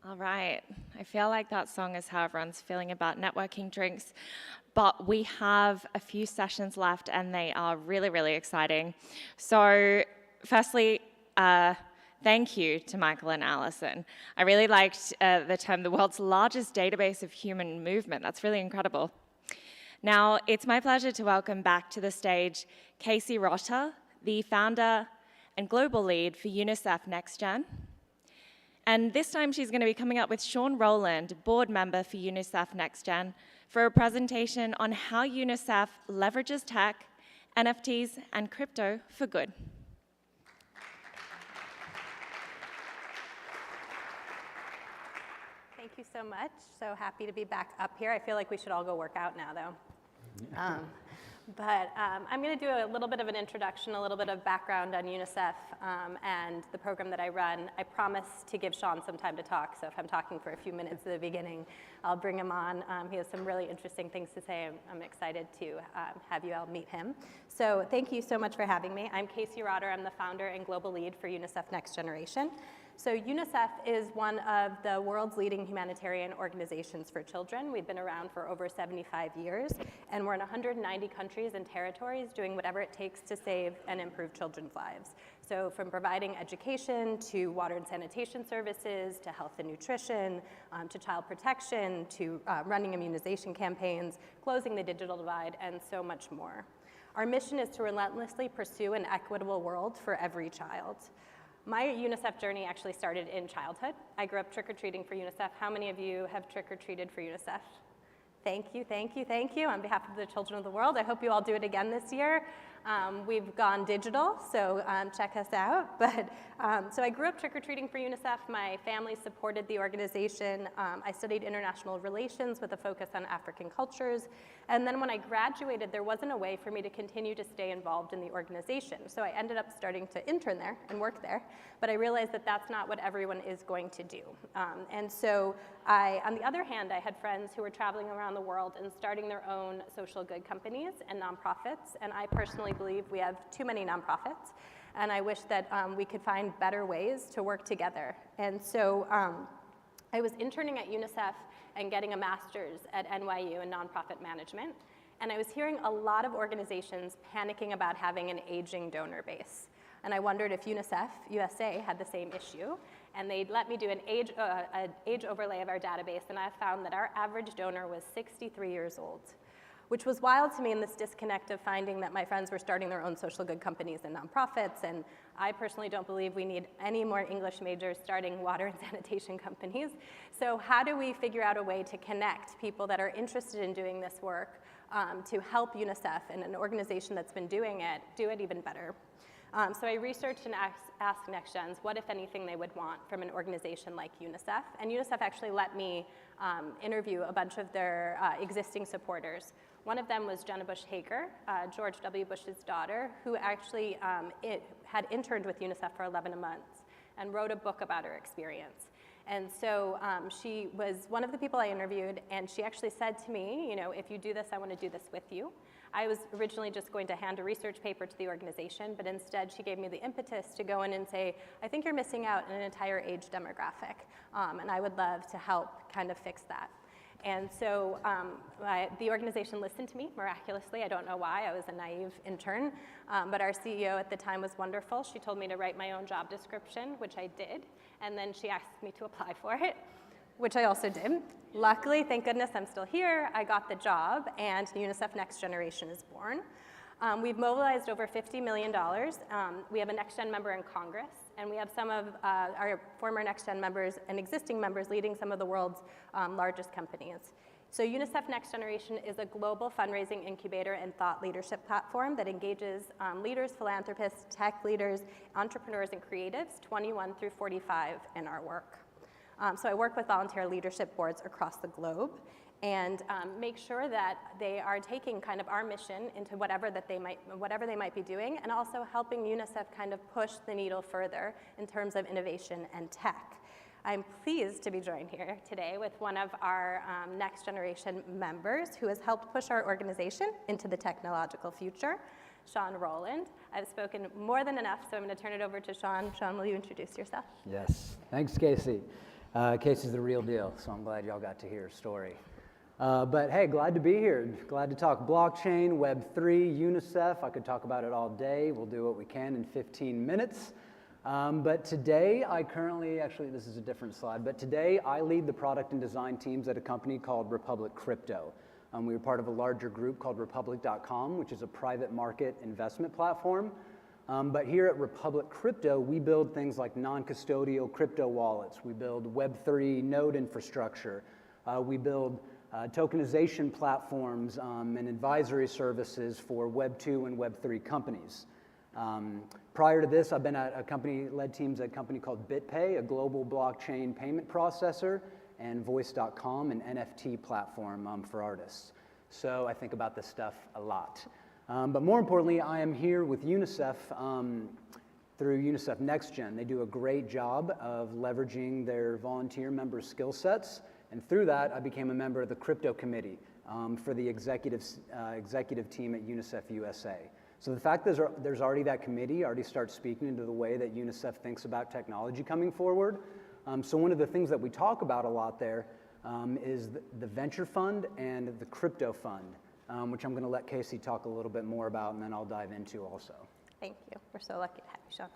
All right, I feel like that song is how everyone's feeling about networking drinks, but we have a few sessions left and they are really, really exciting. So firstly, thank you to Michael and Alison. I really liked the term, the world's largest database of human movement. That's really incredible. Now, it's my pleasure to welcome back to the stage Casey Rotter, the founder and global lead for UNICEF NextGen. And this time she's going to be coming up with Sean Rowland, board member for UNICEF NextGen, for a presentation on how UNICEF leverages tech, NFTs, and crypto for good. Thank you so much. So happy to be back up here. I feel like we should all go work out now, though. But I'm going to do a little bit of an introduction, a little bit of background on UNICEF and the program that I run. I promise to give Sean some time to talk, so if I'm talking for a few minutes at the beginning, I'll bring him on. He has some really interesting things to say. I'm excited to have you all meet him. So thank you so much for having me. I'm Casey Rotter. I'm the founder and global lead for UNICEF Next Generation. So UNICEF is one of the world's leading humanitarian organizations for children. We've been around for over 75 years, and we're in 190 countries and territories doing whatever it takes to save and improve children's lives. So from providing education to water and sanitation services, to health and nutrition, to child protection, to running immunization campaigns, closing the digital divide, and so much more. Our mission is to relentlessly pursue an equitable world for every child. My UNICEF journey actually started in childhood. I grew up trick-or-treating for UNICEF. How many of you have trick-or-treated for UNICEF? Thank you, thank you, thank you. On behalf of the children of the world, I hope you all do it again this year. We've gone digital, so check us out. But so I grew up trick-or-treating for UNICEF. My family supported the organization. I studied international relations with a focus on African cultures. And then when I graduated, there wasn't a way for me to continue to stay involved in the organization. So I ended up starting to intern there and work there. But I realized that that's not what everyone is going to do. And so on the other hand, I had friends who were traveling around the world and starting their own social good companies and nonprofits. And I personally believe we have too many nonprofits. And I wish that we could find better ways to work together. And so I was interning at UNICEF and getting a master's at NYU in nonprofit management. And I was hearing a lot of organizations panicking about having an aging donor base. And I wondered if UNICEF USA had the same issue. And they let me do an age overlay of our database, and I found that our average donor was 63 years old, which was wild to me in this disconnect of finding that my friends were starting their own social good companies and nonprofits, and I personally don't believe we need any more English majors starting water and sanitation companies. So how do we figure out a way to connect people that are interested in doing this work to help UNICEF and an organization that's been doing it, do it even better? So I researched and asked NextGens what, if anything, they would want from an organization like UNICEF. And UNICEF actually let me interview a bunch of their existing supporters. One of them was Jenna Bush Hager, George W. Bush's daughter, who actually had interned with UNICEF for 11 months and wrote a book about her experience. And so she was one of the people I interviewed, and she actually said to me, you know, if you do this, I want to do this with you. I was originally just going to hand a research paper to the organization, but instead she gave me the impetus to go in and say, I think you're missing out on an entire age demographic, and I would love to help kind of fix that. And so the organization listened to me miraculously. I don't know why. I was a naive intern, but our CEO at the time was wonderful. She told me to write my own job description, which I did, and then she asked me to apply for it, which I also did. Luckily, thank goodness I'm still here. I got the job, and UNICEF Next Generation is born. We've mobilized over $50 million. We have a NextGen member in Congress, and we have some of our former NextGen members and existing members leading some of the world's largest companies. So UNICEF Next Generation is a global fundraising incubator and thought leadership platform that engages leaders, philanthropists, tech leaders, entrepreneurs, and creatives 21 through 45 in our work. So I work with volunteer leadership boards across the globe and make sure that they are taking kind of our mission into whatever they might be doing, and also helping UNICEF kind of push the needle further in terms of innovation and tech. I'm pleased to be joined here today with one of our Next Generation members who has helped push our organization into the technological future, Sean Rowland. I've spoken more than enough, so I'm going to turn it over to Sean. Sean, will you introduce yourself? Yes, thanks, Casey. Casey's the real deal, so I'm glad y'all got to hear her story. But hey, glad to be here. Glad to talk blockchain, Web3, UNICEF. I could talk about it all day. We'll do what we can in 15 minutes. But today, actually this is a different slide, but today I lead the product and design teams at a company called Republic Crypto. We were part of a larger group called Republic.com, which is a private market investment platform. But here at Republic Crypto, we build things like non-custodial crypto wallets. We build Web3 node infrastructure. We build tokenization platforms and advisory services for Web2 and Web3 companies. Prior to this, I've been at led teams at a company called BitPay, a global blockchain payment processor, and Voice.com, an NFT platform for artists. So I think about this stuff a lot. But more importantly, I am here with UNICEF through UNICEF NextGen. They do a great job of leveraging their volunteer members' skill sets, and through that, I became a member of the crypto committee for the executive team at UNICEF USA. So the fact that there's already that committee already starts speaking into the way that UNICEF thinks about technology coming forward. So one of the things that we talk about a lot there is the venture fund and the crypto fund, which I'm going to let Casey talk a little bit more about, and then I'll dive into also. Thank you. We're so lucky to have you, Sean.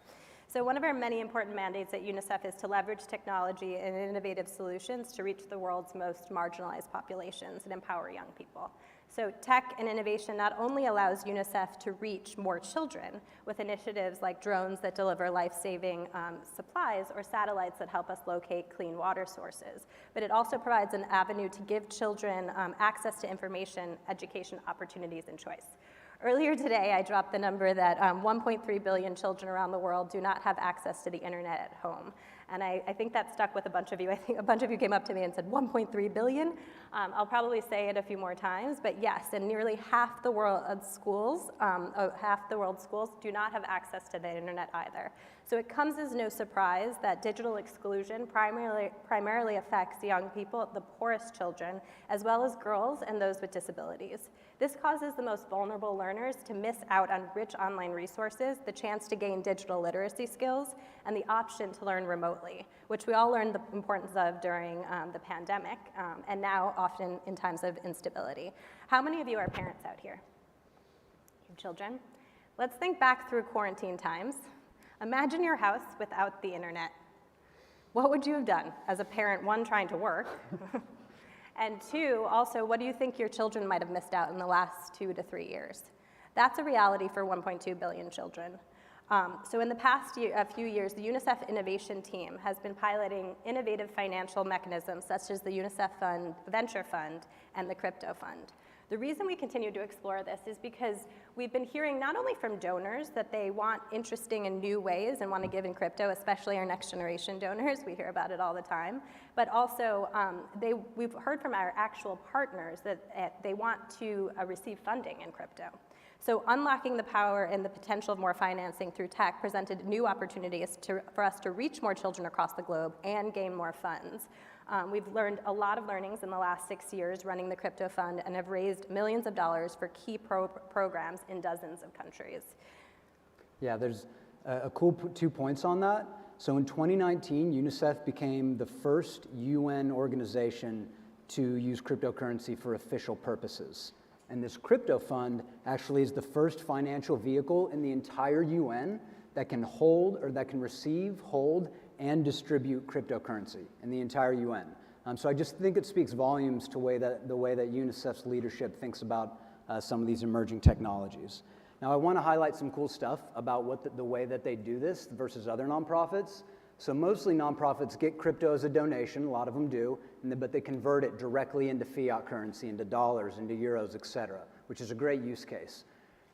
So one of our many important mandates at UNICEF is to leverage technology and innovative solutions to reach the world's most marginalized populations and empower young people. So tech and innovation not only allows UNICEF to reach more children with initiatives like drones that deliver life-saving supplies or satellites that help us locate clean water sources, but it also provides an avenue to give children access to information, education, opportunities, and choice. Earlier today, I dropped the number that 1.3 billion children around the world do not have access to the internet at home. And I think that stuck with a bunch of you. I think a bunch of you came up to me and said 1.3 billion. I'll probably say it a few more times, but yes, and nearly half the world's schools do not have access to the internet either. So it comes as no surprise that digital exclusion primarily affects young people, the poorest children, as well as girls and those with disabilities. This causes the most vulnerable learners to miss out on rich online resources, the chance to gain digital literacy skills, and the option to learn remotely, which we all learned the importance of during the pandemic, and now often in times of instability. How many of you are parents out here? Your children? Let's think back through quarantine times. Imagine your house without the internet. What would you have done as a parent, one, trying to work, and two, also, what do you think your children might have missed out in the last 2 to 3 years? That's a reality for 1.2 billion children. So in the past few years, the UNICEF Innovation Team has been piloting innovative financial mechanisms such as the UNICEF Fund, Venture Fund, and the Crypto Fund. The reason we continue to explore this is because we've been hearing not only from donors that they want interesting and new ways and want to give in crypto, especially our next generation donors, we hear about it all the time, but also we've heard from our actual partners that they want to receive funding in crypto. So unlocking the power and the potential of more financing through tech presented new opportunities for us to reach more children across the globe and gain more funds. We've learned a lot of learnings in the last 6 years running the crypto fund and have raised millions of dollars for key programs in dozens of countries. Yeah, there's a cool 2 points on that. So in 2019, UNICEF became the first UN organization to use cryptocurrency for official purposes. And this crypto fund actually is the first financial vehicle in the entire UN that can hold, or that can receive, hold, and distribute cryptocurrency in the entire UN. So I just think it speaks volumes to the way that UNICEF's leadership thinks about some of these emerging technologies. Now I want to highlight some cool stuff about the way that they do this versus other nonprofits. So mostly nonprofits get crypto as a donation, a lot of them do, but they convert it directly into fiat currency, into dollars, into euros, et cetera, which is a great use case.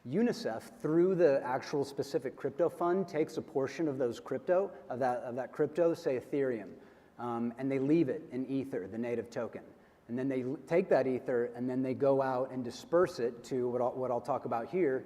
UNICEF, through the actual specific crypto fund, takes a portion of those crypto, of that crypto, say Ethereum, and they leave it in Ether, the native token. And then they take that Ether and then they go out and disperse it to what I'll talk about here,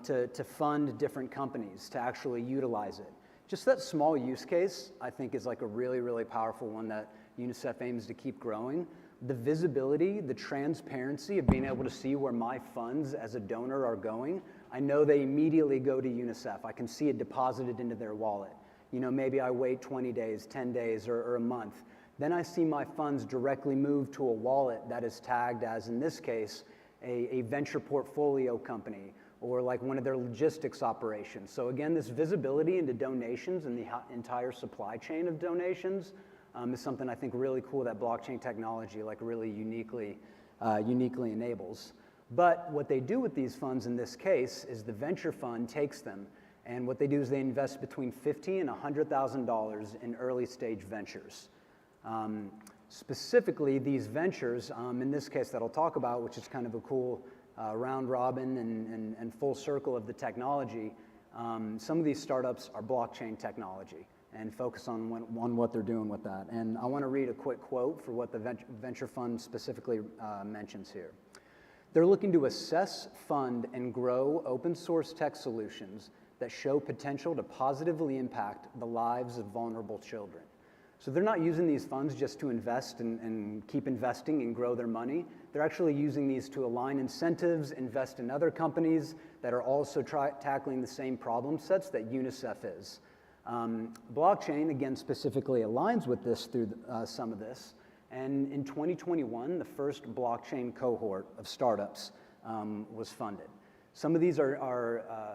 to fund different companies to actually utilize it. Just that small use case, I think, is like a really, really powerful one that UNICEF aims to keep growing. The visibility, the transparency of being able to see where my funds as a donor are going. I know they immediately go to UNICEF. I can see it deposited into their wallet. You know, maybe I wait 20 days, 10 days, or a month. Then I see my funds directly move to a wallet that is tagged as, in this case, a venture portfolio company, or like one of their logistics operations. So again, this visibility into donations and the entire supply chain of donations is something I think really cool that blockchain technology like really uniquely enables. But what they do with these funds in this case is the venture fund takes them, and what they do is they invest between $50,000 and $100,000 in early stage ventures. Specifically, these ventures, in this case that I'll talk about, which is kind of a cool round robin and full circle of the technology, some of these startups are blockchain technology and focus on what they're doing with that. And I want to read a quick quote for what the venture fund specifically mentions here. They're looking to assess, fund, and grow open source tech solutions that show potential to positively impact the lives of vulnerable children. So they're not using these funds just to invest and keep investing and grow their money. They're actually using these to align incentives, invest in other companies that are also tackling the same problem sets that UNICEF is. Blockchain, again, specifically aligns with this through some of this. And in 2021, the first blockchain cohort of startups was funded. Some of these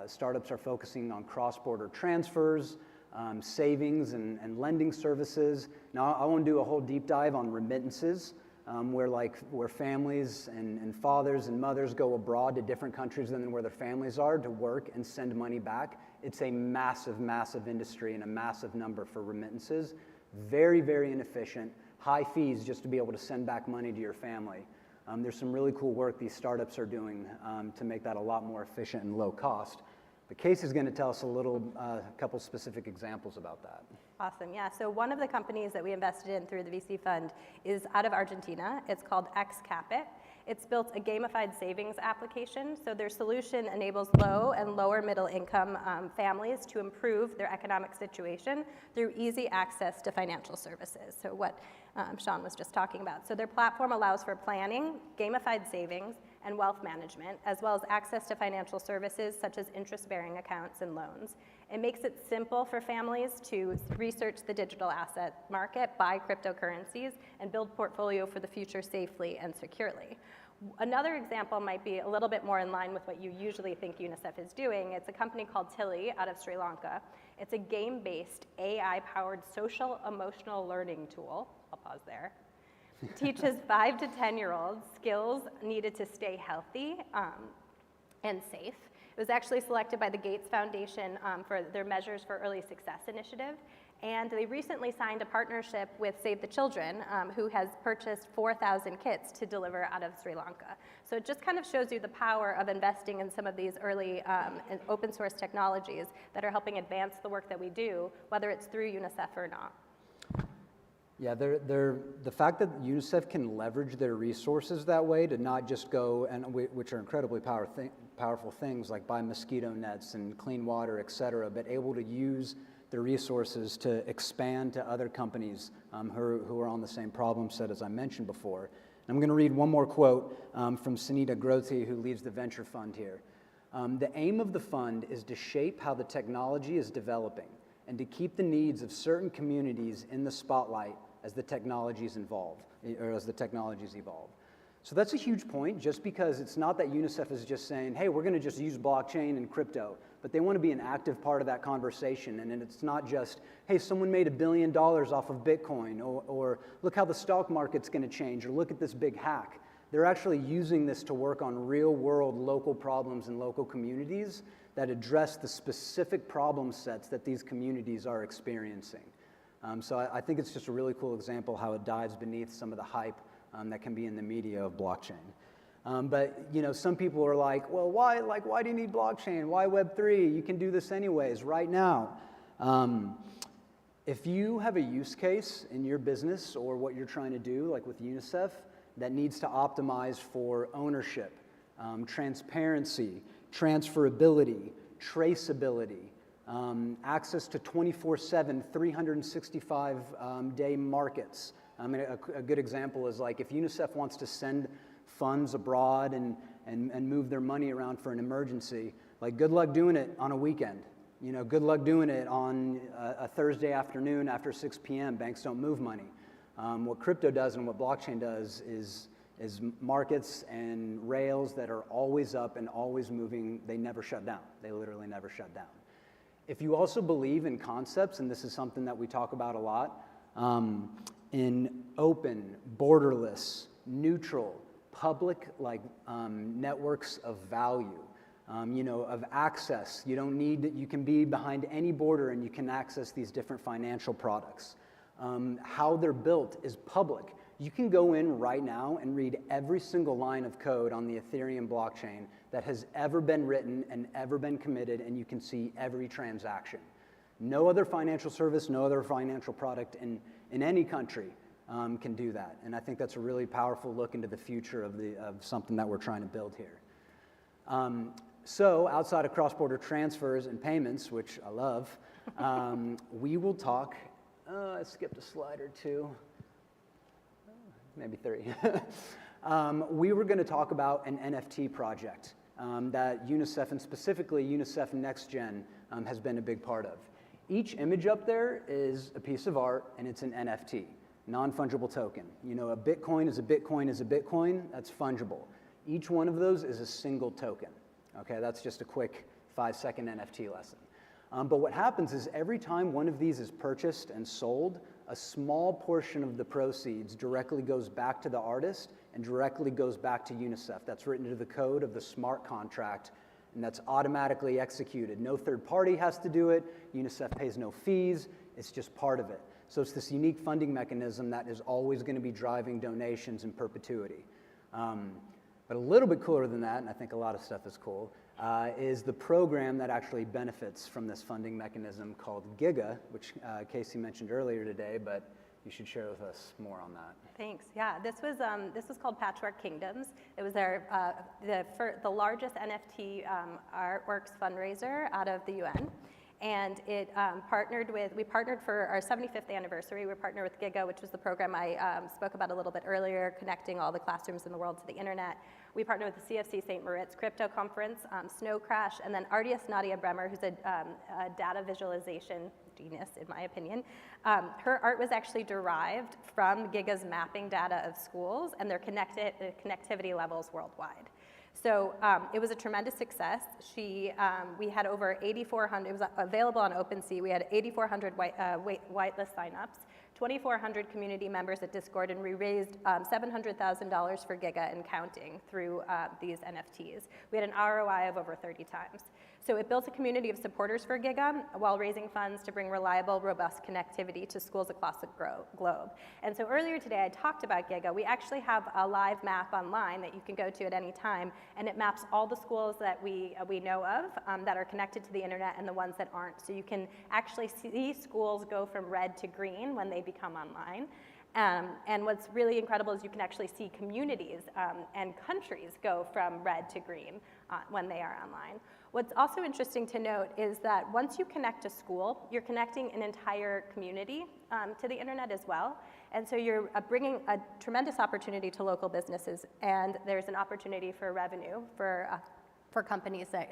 startups are focusing on cross-border transfers, savings and lending services. Now, I won't do a whole deep dive on remittances, where families and fathers and mothers go abroad to different countries than where their families are to work and send money back. It's a massive, massive industry and a massive number for remittances. Very, very inefficient, high fees just to be able to send back money to your family. There's some really cool work these startups are doing to make that a lot more efficient and low cost. But Casey's going to tell us a couple specific examples about that. Awesome, yeah. So one of the companies that we invested in through the VC fund is out of Argentina. It's called Xcapit. It's built a gamified savings application. So their solution enables low and lower middle income families to improve their economic situation through easy access to financial services. So what Sean was just talking about. So their platform allows for planning, gamified savings, and wealth management, as well as access to financial services such as interest-bearing accounts and loans. It makes it simple for families to research the digital asset market, buy cryptocurrencies, and build portfolio for the future safely and securely. Another example might be a little bit more in line with what you usually think UNICEF is doing. It's a company called Tilly out of Sri Lanka. It's a game-based, AI-powered social emotional learning tool. I'll pause there. Teaches 5 to 10-year-olds skills needed to stay healthy and safe. It was actually selected by the Gates Foundation for their Measures for Early Success initiative. And they recently signed a partnership with Save the Children, who has purchased 4,000 kits to deliver out of Sri Lanka. So it just kind of shows you the power of investing in some of these early open source technologies that are helping advance the work that we do, whether it's through UNICEF or not. Yeah, the fact that UNICEF can leverage their resources that way to not just go, and which are incredibly powerful things like buy mosquito nets and clean water, et cetera, but able to use their resources to expand to other companies who are on the same problem set as I mentioned before. And I'm going to read one more quote from Sunita Grothi, who leads the venture fund here. The aim of the fund is to shape how the technology is developing and to keep the needs of certain communities in the spotlight as the technologies evolve. So that's a huge point, just because it's not that UNICEF is just saying, hey, we're going to just use blockchain and crypto, but they want to be an active part of that conversation. And it's not just, hey, someone made $1 billion off of Bitcoin, or look how the stock market's going to change, or look at this big hack. They're actually using this to work on real-world local problems in local communities that address the specific problem sets that these communities are experiencing. So I think it's just a really cool example how it dives beneath some of the hype that can be in the media of blockchain. But some people are like, well, why do you need blockchain? Why Web3? You can do this anyways, right now. If you have a use case in your business or what you're trying to do, like with UNICEF, that needs to optimize for ownership, transparency, transferability, traceability, access to 24/7, 365-day markets. I mean, a good example is like if UNICEF wants to send funds abroad and move their money around for an emergency, like good luck doing it on a weekend. Good luck doing it on a Thursday afternoon after 6 p.m. Banks don't move money. What crypto does and what blockchain does is markets and rails that are always up and always moving. They never shut down. They literally never shut down. If you also believe in concepts, and this is something that we talk about a lot, in open, borderless, neutral, public networks of value, of access. You can be behind any border and you can access these different financial products. How they're built is public. You can go in right now and read every single line of code on the Ethereum blockchain that has ever been written and ever been committed, and you can see every transaction. No other financial service, no other financial product in any country can do that. And I think that's a really powerful look into the future of something that we're trying to build here. So outside of cross-border transfers and payments, which I love, we will talk, I skipped a slide or two. Maybe 3. We were going to talk about an NFT project that UNICEF, and specifically UNICEF NextGen, has been a big part of. Each image up there is a piece of art, and it's an NFT, non-fungible token. A Bitcoin is a Bitcoin is a Bitcoin. That's fungible. Each one of those is a single token. Okay, that's just a quick 5-second NFT lesson. But what happens is every time one of these is purchased and sold, a small portion of the proceeds directly goes back to the artist and directly goes back to UNICEF. That's written into the code of the smart contract, and that's automatically executed. No third party has to do it. UNICEF pays no fees. It's just part of it. So it's this unique funding mechanism that is always going to be driving donations in perpetuity. But a little bit cooler than that, and I think a lot of stuff is cool, is the program that actually benefits from this funding mechanism called GIGA, which Casey mentioned earlier today, but you should share with us more on that. Thanks. Yeah, this was called Patchwork Kingdoms. It was the largest NFT artworks fundraiser out of the UN. And we partnered for our 75th anniversary. We partnered with GIGA, which was the program I spoke about a little bit earlier, connecting all the classrooms in the world to the internet. We partnered with the CFC St. Moritz Crypto Conference, Snow Crash, and then artist Nadia Bremer, who's a data visualization genius, in my opinion. Her art was actually derived from GIGA's mapping data of schools and their connectivity levels worldwide. So it was a tremendous success. We had over 8,400, it was available on OpenSea. We had 8,400 whitelist signups, 2,400 community members at Discord, and we raised $700,000 for GIGA and counting through these NFTs. We had an ROI of over 30 times. So it built a community of supporters for Giga while raising funds to bring reliable, robust connectivity to schools across the globe. And so earlier today I talked about Giga. We actually have a live map online that you can go to at any time, and it maps all the schools that we know of that are connected to the internet and the ones that aren't. So you can actually see schools go from red to green when they become online. And what's really incredible is you can actually see communities and countries go from red to green when they are online. What's also interesting to note is that once you connect a school, you're connecting an entire community to the internet as well. And so you're bringing a tremendous opportunity to local businesses, and there's an opportunity for revenue for companies that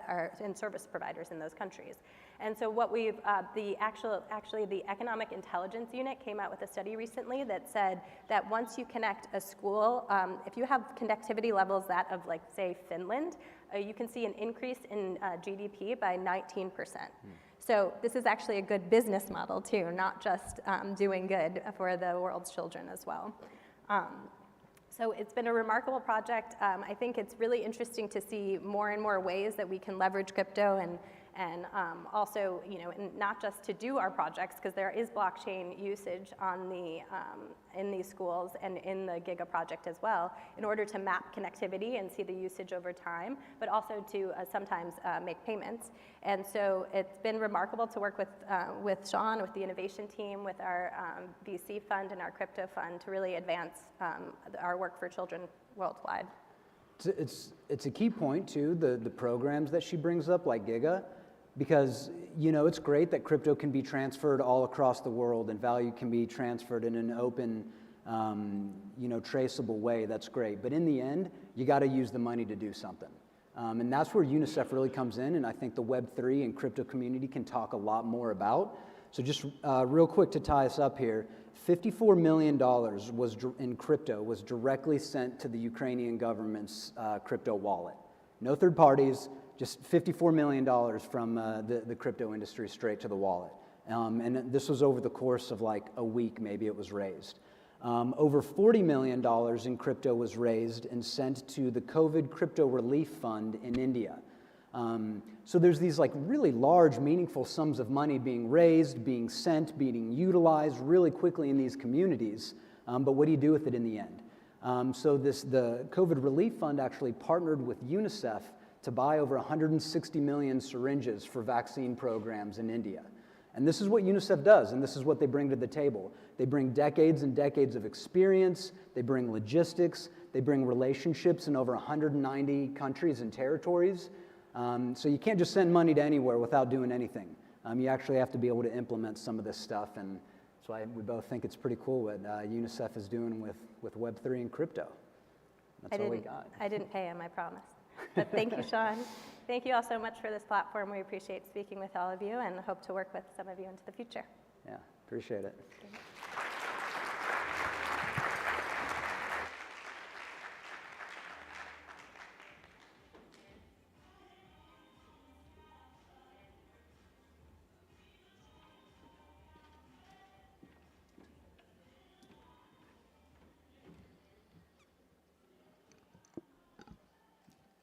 are in service providers in those countries. And so what we've, the Economic Intelligence Unit came out with a study recently that said that once you connect a school, if you have connectivity levels that of, like, say, Finland, you can see an increase in GDP by 19%. So this is actually a good business model too, not just doing good for the world's children as well. So it's been a remarkable project. I think it's really interesting to see more and more ways that we can leverage crypto and also, you know, not just to do our projects, because there is blockchain usage on the, in these schools and in the Giga project as well, in order to map connectivity and see the usage over time, but also to sometimes make payments. And so it's been remarkable to work with Sean, with the innovation team, with our VC fund and our crypto fund to really advance our work for children worldwide. It's a key point too, the programs that she brings up, like Giga, because, you know, it's great that crypto can be transferred all across the world and value can be transferred in an open, you know, traceable way. That's great. But in the end, you got to use the money to do something. And that's where UNICEF really comes in, and I think the Web3 and crypto community can talk a lot more about. So just real quick to tie us up here, $54 million in crypto was directly sent to the Ukrainian government's crypto wallet. No third parties, just $54 million from the crypto industry straight to the wallet. And this was over the course of like a week, maybe it was raised. Over $40 million in crypto was raised and sent to the COVID Crypto Relief Fund in India. So there's these like really large, meaningful sums of money being raised, being sent, being utilized really quickly in these communities. But what do you do with it in the end? So the COVID Relief Fund actually partnered with UNICEF to buy over 160 million syringes for vaccine programs in India. And this is what UNICEF does, and this is what they bring to the table. They bring decades and decades of experience, they bring logistics, they bring relationships in over 190 countries and territories. So you can't just send money to anywhere without doing anything. You actually have to be able to implement some of this stuff, and that's why we both think it's pretty cool what UNICEF is doing with Web3 and crypto. That's all we got. I didn't pay him, I promise. But thank you, Sean. Thank you all so much for this platform. We appreciate speaking with all of you and hope to work with some of you into the future. Yeah, appreciate it.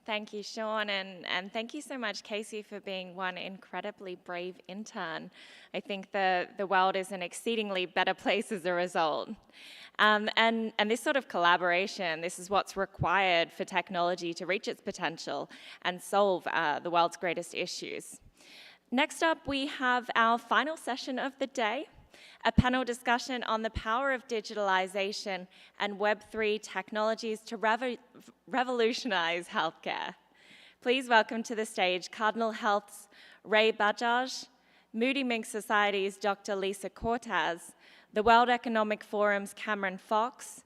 Thank you, Sean, and thank you so much, Casey, for being one incredibly brave intern. I think the world is an exceedingly better place as a result. And this sort of collaboration, this is what's required for technology to reach its potential and solve the world's greatest issues. Next up, we have our final session of the day, a panel discussion on the power of digitalization and Web3 technologies to revolutionize healthcare. Please welcome to the stage Cardinal Health's Ray Bajaj, Moody Mink Society's Dr. Lisa Cortez, the World Economic Forum's Cameron Fox,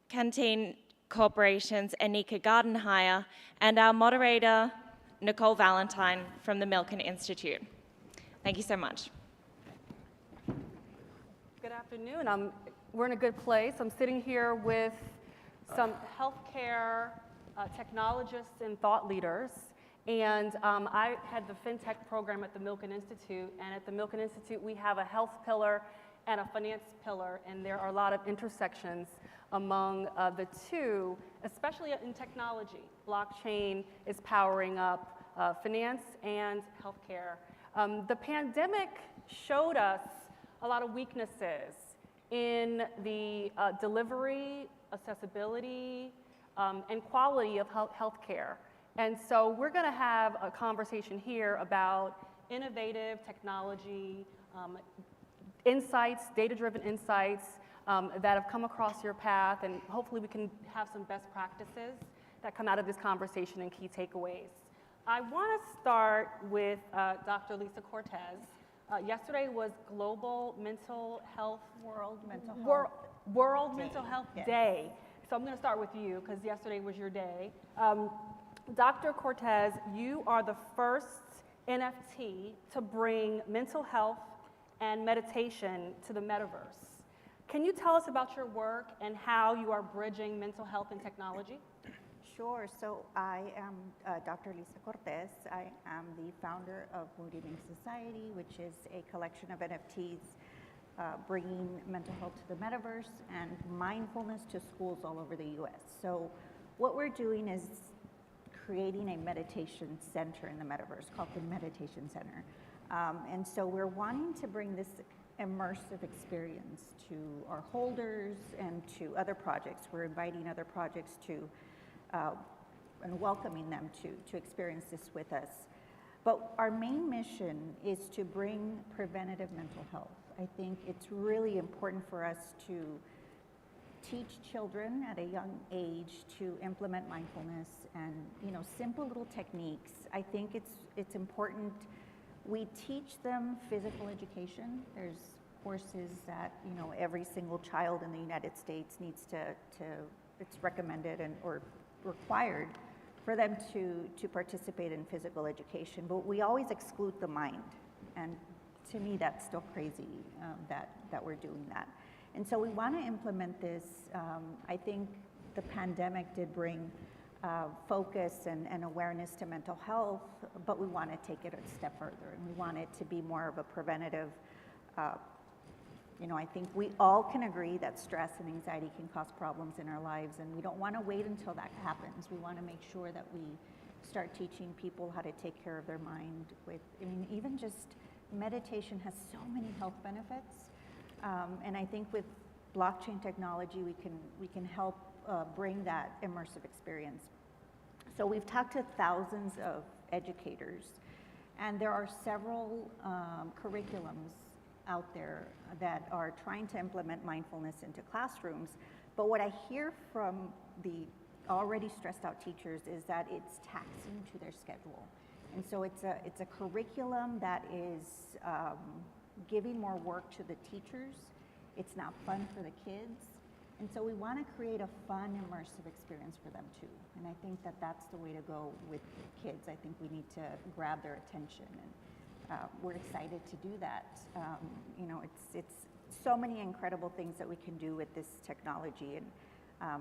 Canteen Corporation's Anika Gardenhire, and our moderator, Nicole Valentine from the Milken Institute. Thank you so much. Good afternoon. We're in a good place. I'm sitting here with some healthcare technologists and thought leaders. And I had the FinTech program at the Milken Institute. And at the Milken Institute, we have a health pillar and a finance pillar. And there are a lot of intersections among the two, especially in technology. Blockchain is powering up finance and healthcare. The pandemic showed us a lot of weaknesses in the delivery, accessibility, and quality of healthcare. And so we're going to have a conversation here about innovative technology, insights, data-driven insights that have come across your path, and hopefully we can have some best practices that come out of this conversation and key takeaways. I want to start with Dr. Lisa Cortez. Yesterday was Global Mental Health World Mental Health Day. So I'm going to start with you because yesterday was your day. Dr. Cortez, you are the first NFT to bring mental health and meditation to the metaverse. Can you tell us about your work and how you are bridging mental health and technology? Sure. So I am Dr. Lisa Cortez. I am the founder of Mood Eating Society, which is a collection of NFTs bringing mental health to the metaverse and mindfulness to schools all over the US. So what we're doing is creating a meditation center in the metaverse called the Meditation Center. And so we're wanting to bring this immersive experience to our holders and to other projects. We're inviting other projects to and welcoming them to experience this with us. But our main mission is to bring preventative mental health. I think it's really important for us to teach children at a young age to implement mindfulness and, you know, simple little techniques. I think it's important we teach them physical education. There's courses that, you know, every single child in the United States needs to it's recommended and or required for them to participate in physical education, but we always exclude the mind. And to me, that's still crazy that we're doing that. And so we want to implement this. I think the pandemic did bring focus and awareness to mental health, but we want to take it a step further, and we want it to be more of a preventative. You know, I think we all can agree that stress and anxiety can cause problems in our lives, and we don't want to wait until that happens. We want to make sure that we start teaching people how to take care of their mind with, I mean, even just meditation has so many health benefits. And I think with blockchain technology, we can help bring that immersive experience. So we've talked to thousands of educators, and there are several curriculums out there that are trying to implement mindfulness into classrooms. But what I hear from the already stressed out teachers is that it's taxing to their schedule. And so it's a curriculum that is giving more work to the teachers. It's not fun for the kids. And so we want to create a fun, immersive experience for them too. And I think that that's the way to go with kids. I think we need to grab their attention, and we're excited to do that. You know, it's so many incredible things that we can do with this technology, and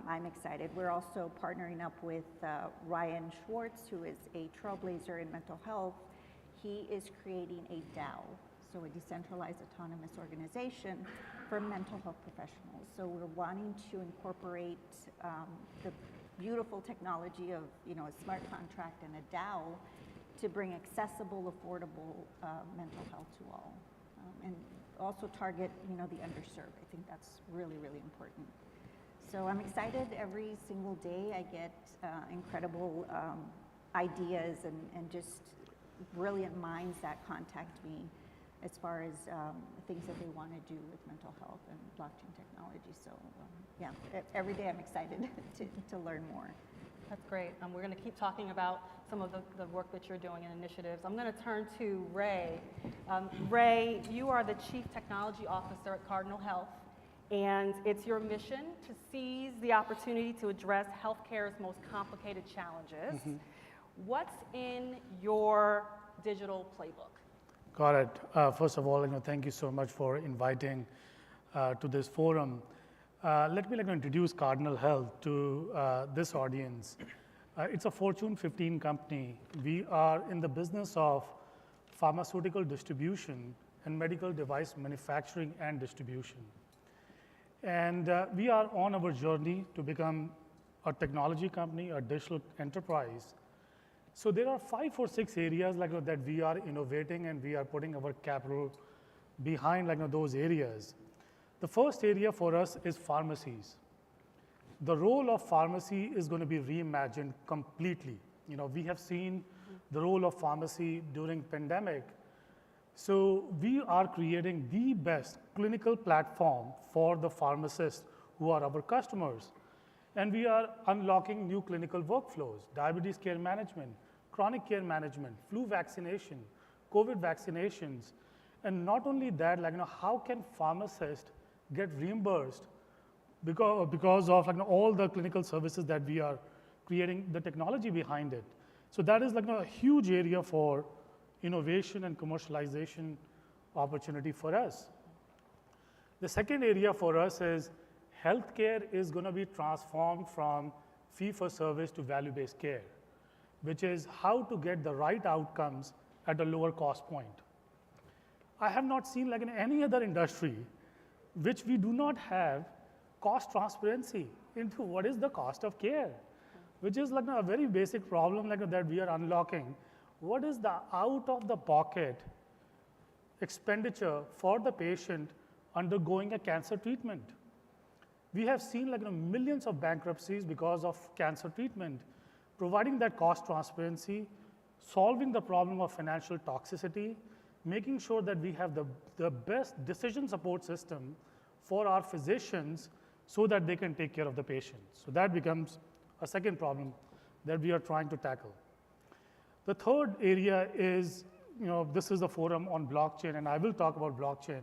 I'm excited. We're also partnering up with Ryan Schwartz, who is a trailblazer in mental health. He is creating a DAO, so a decentralized autonomous organization for mental health professionals. So we're wanting to incorporate the beautiful technology of, you know, a smart contract and a DAO to bring accessible, affordable mental health to all, and also target, you know, the underserved. I think that's really, really important. So I'm excited. Every single day I get incredible ideas and just brilliant minds that contact me as far as things that they want to do with mental health and blockchain technology. So yeah, every day I'm excited to learn more. That's great. We're going to keep talking about some of the work that you're doing and initiatives. I'm going to turn to Ray. Ray, you are the Chief Technology Officer at Cardinal Health, and it's your mission to seize the opportunity to address healthcare's most complicated challenges. Mm-hmm. What's in your digital playbook? Got it. First of all, thank you so much for inviting to this forum. Let me introduce Cardinal Health to this audience. It's a Fortune 15 company. We are in the business of pharmaceutical distribution and medical device manufacturing and distribution. And we are on our journey to become a technology company, a digital enterprise. So there are 5 or 6 areas that we are innovating, and we are putting our capital behind those areas. The first area for us is pharmacies. The role of pharmacy is going to be reimagined completely. We have seen the role of pharmacy during pandemic. So we are creating the best clinical platform for the pharmacists who are our customers. And we are unlocking new clinical workflows: diabetes care management, chronic care management, flu vaccination, COVID vaccinations. And not only that, how can pharmacists get reimbursed because of all the clinical services that we are creating, the technology behind it. So that is a huge area for innovation and commercialization opportunity for us. The second area for us is healthcare is going to be transformed from fee-for-service to value-based care, which is how to get the right outcomes at a lower cost point. I have not seen in any other industry which we do not have cost transparency into what is the cost of care, which is a very basic problem that we are unlocking. What is the out-of-the-pocket expenditure for the patient undergoing a cancer treatment? We have seen millions of bankruptcies because of cancer treatment. Providing that cost transparency, solving the problem of financial toxicity, making sure that we have the best decision support system for our physicians so that they can take care of the patient. So that becomes a second problem that we are trying to tackle. The third area is, this is a forum on blockchain, and I will talk about blockchain.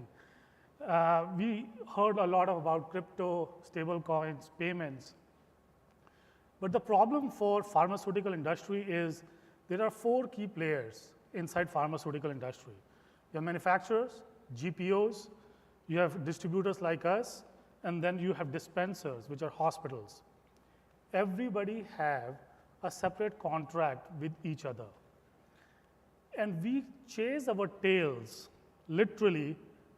We heard a lot about crypto, stable coins, payments. But the problem for pharmaceutical industry is there are 4 key players inside pharmaceutical industry. You have manufacturers, GPOs, you have distributors like us, and then you have dispensers, which are hospitals. Everybody have a separate contract with each other. And we chase our tails, literally,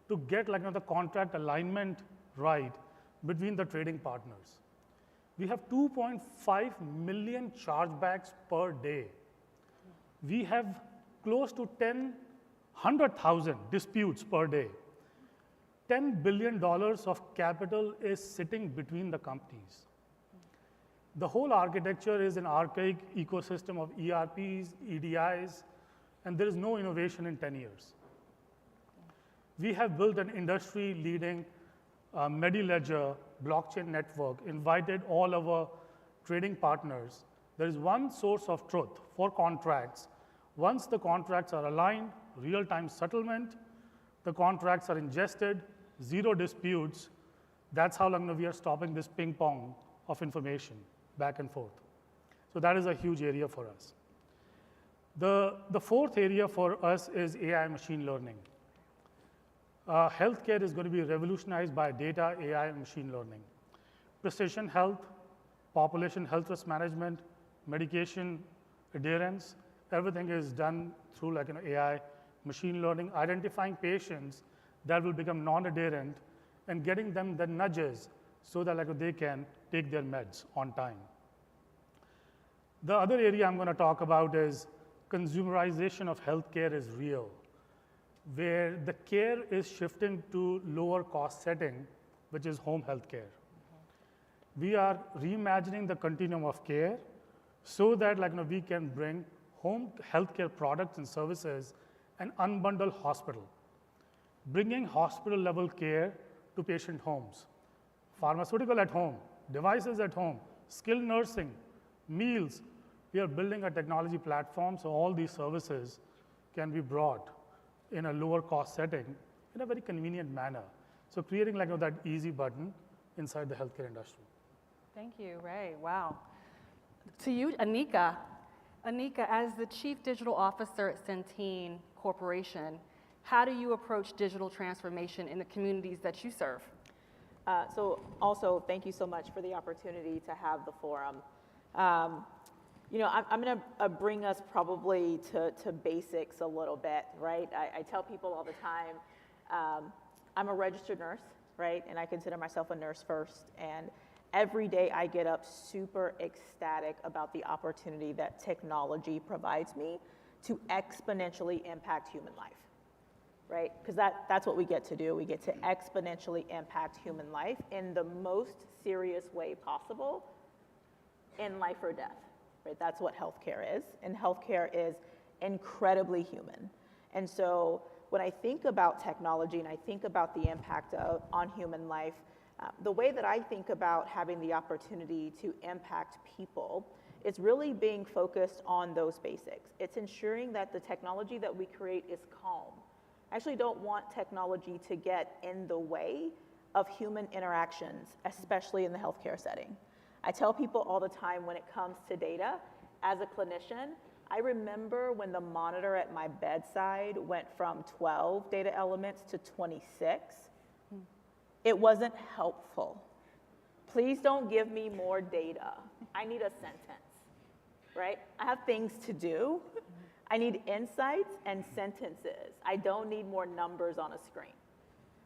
to get the contract alignment right between the trading partners. We have 2.5 million chargebacks per day. We have close to 100,000 disputes per day. $10 billion of capital is sitting between the companies. The whole architecture is an archaic ecosystem of ERPs, EDIs, and there is no innovation in 10 years. We have built an industry-leading Medi-Ledger blockchain network, invited all our trading partners. There is one source of truth for contracts. Once the contracts are aligned, real-time settlement, the contracts are ingested, 0 disputes. That's how long we are stopping this ping pong of information back and forth. So that is a huge area for us. The fourth area for us is AI machine learning. Healthcare is going to be revolutionized by data, AI, and machine learning. Precision health, population health risk management, medication adherence, everything is done through AI, machine learning, identifying patients that will become non-adherent and getting them the nudges so that they can take their meds on time. The other area I'm going to talk about is consumerization of healthcare is real, where the care is shifting to lower cost setting, which is home healthcare. We are reimagining the continuum of care so that we can bring home healthcare products and services and unbundle hospital, bringing hospital level care to patient homes, pharmaceutical at home, devices at home, skilled nursing, meals. We are building a technology platform so all these services can be brought in a lower cost setting in a very convenient manner. So creating that easy button inside the healthcare industry. Thank you, Ray. Wow. To you, Anika. Anika, as the Chief Digital Officer at Centene Corporation, how do you approach digital transformation in the communities that you serve? So also, thank you so much for the opportunity to have the forum. I'm going to bring us probably to basics a little bit, right? I tell people all the time, I'm a registered nurse, right? And I consider myself a nurse first. And every day I get up super ecstatic about the opportunity that technology provides me to exponentially impact human life, right? Because that's what we get to do. We get to exponentially impact human life in the most serious way possible, in life or death, right? That's what healthcare is, and healthcare is incredibly human. And so when I think about technology and I think about the impact on human life, the way that I think about having the opportunity to impact people is really being focused on those basics. It's ensuring that the technology that we create is calm. I actually don't want technology to get in the way of human interactions, especially in the healthcare setting. I tell people all the time when it comes to data, as a clinician, I remember when the monitor at my bedside went from 12 data elements to 26. It wasn't helpful. Please don't give me more data. I need a sentence, right? I have things to do. I need insights and sentences. I don't need more numbers on a screen,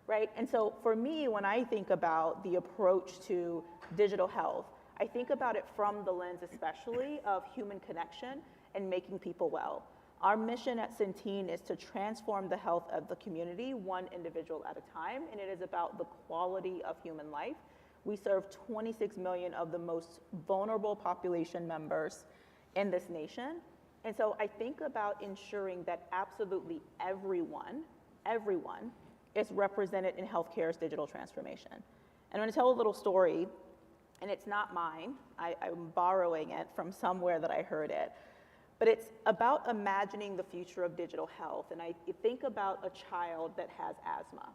right? And so for me, when I think about the approach to digital health, I think about it from the lens especially of human connection and making people well. Our mission at Centene is to transform the health of the community one individual at a time, and it is about the quality of human life. We serve 26 million of the most vulnerable population members in this nation. And so I think about ensuring that absolutely everyone is represented in healthcare's digital transformation. And I'm gonna tell a little story, and it's not mine. I'm borrowing it from somewhere that I heard it. But it's about imagining the future of digital health. And I think about a child that has asthma,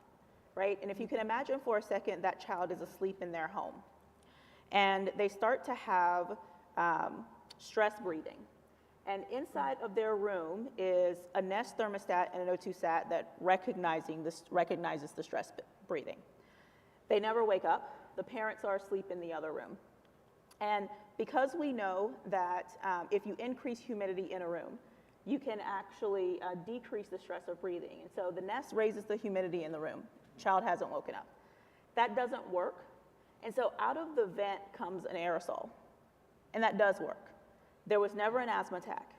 right? And if you can imagine for a second that child is asleep in their home. And they start to have stress breathing. And inside of their room is a Nest thermostat and an O2 sat that recognizes the stress breathing. They never wake up. The parents are asleep in the other room. And because we know that if you increase humidity in a room, you can actually decrease the stress of breathing. And so the Nest raises the humidity in the room. Child hasn't woken up. That doesn't work. And so out of the vent comes an aerosol. And that does work. There was never an asthma attack.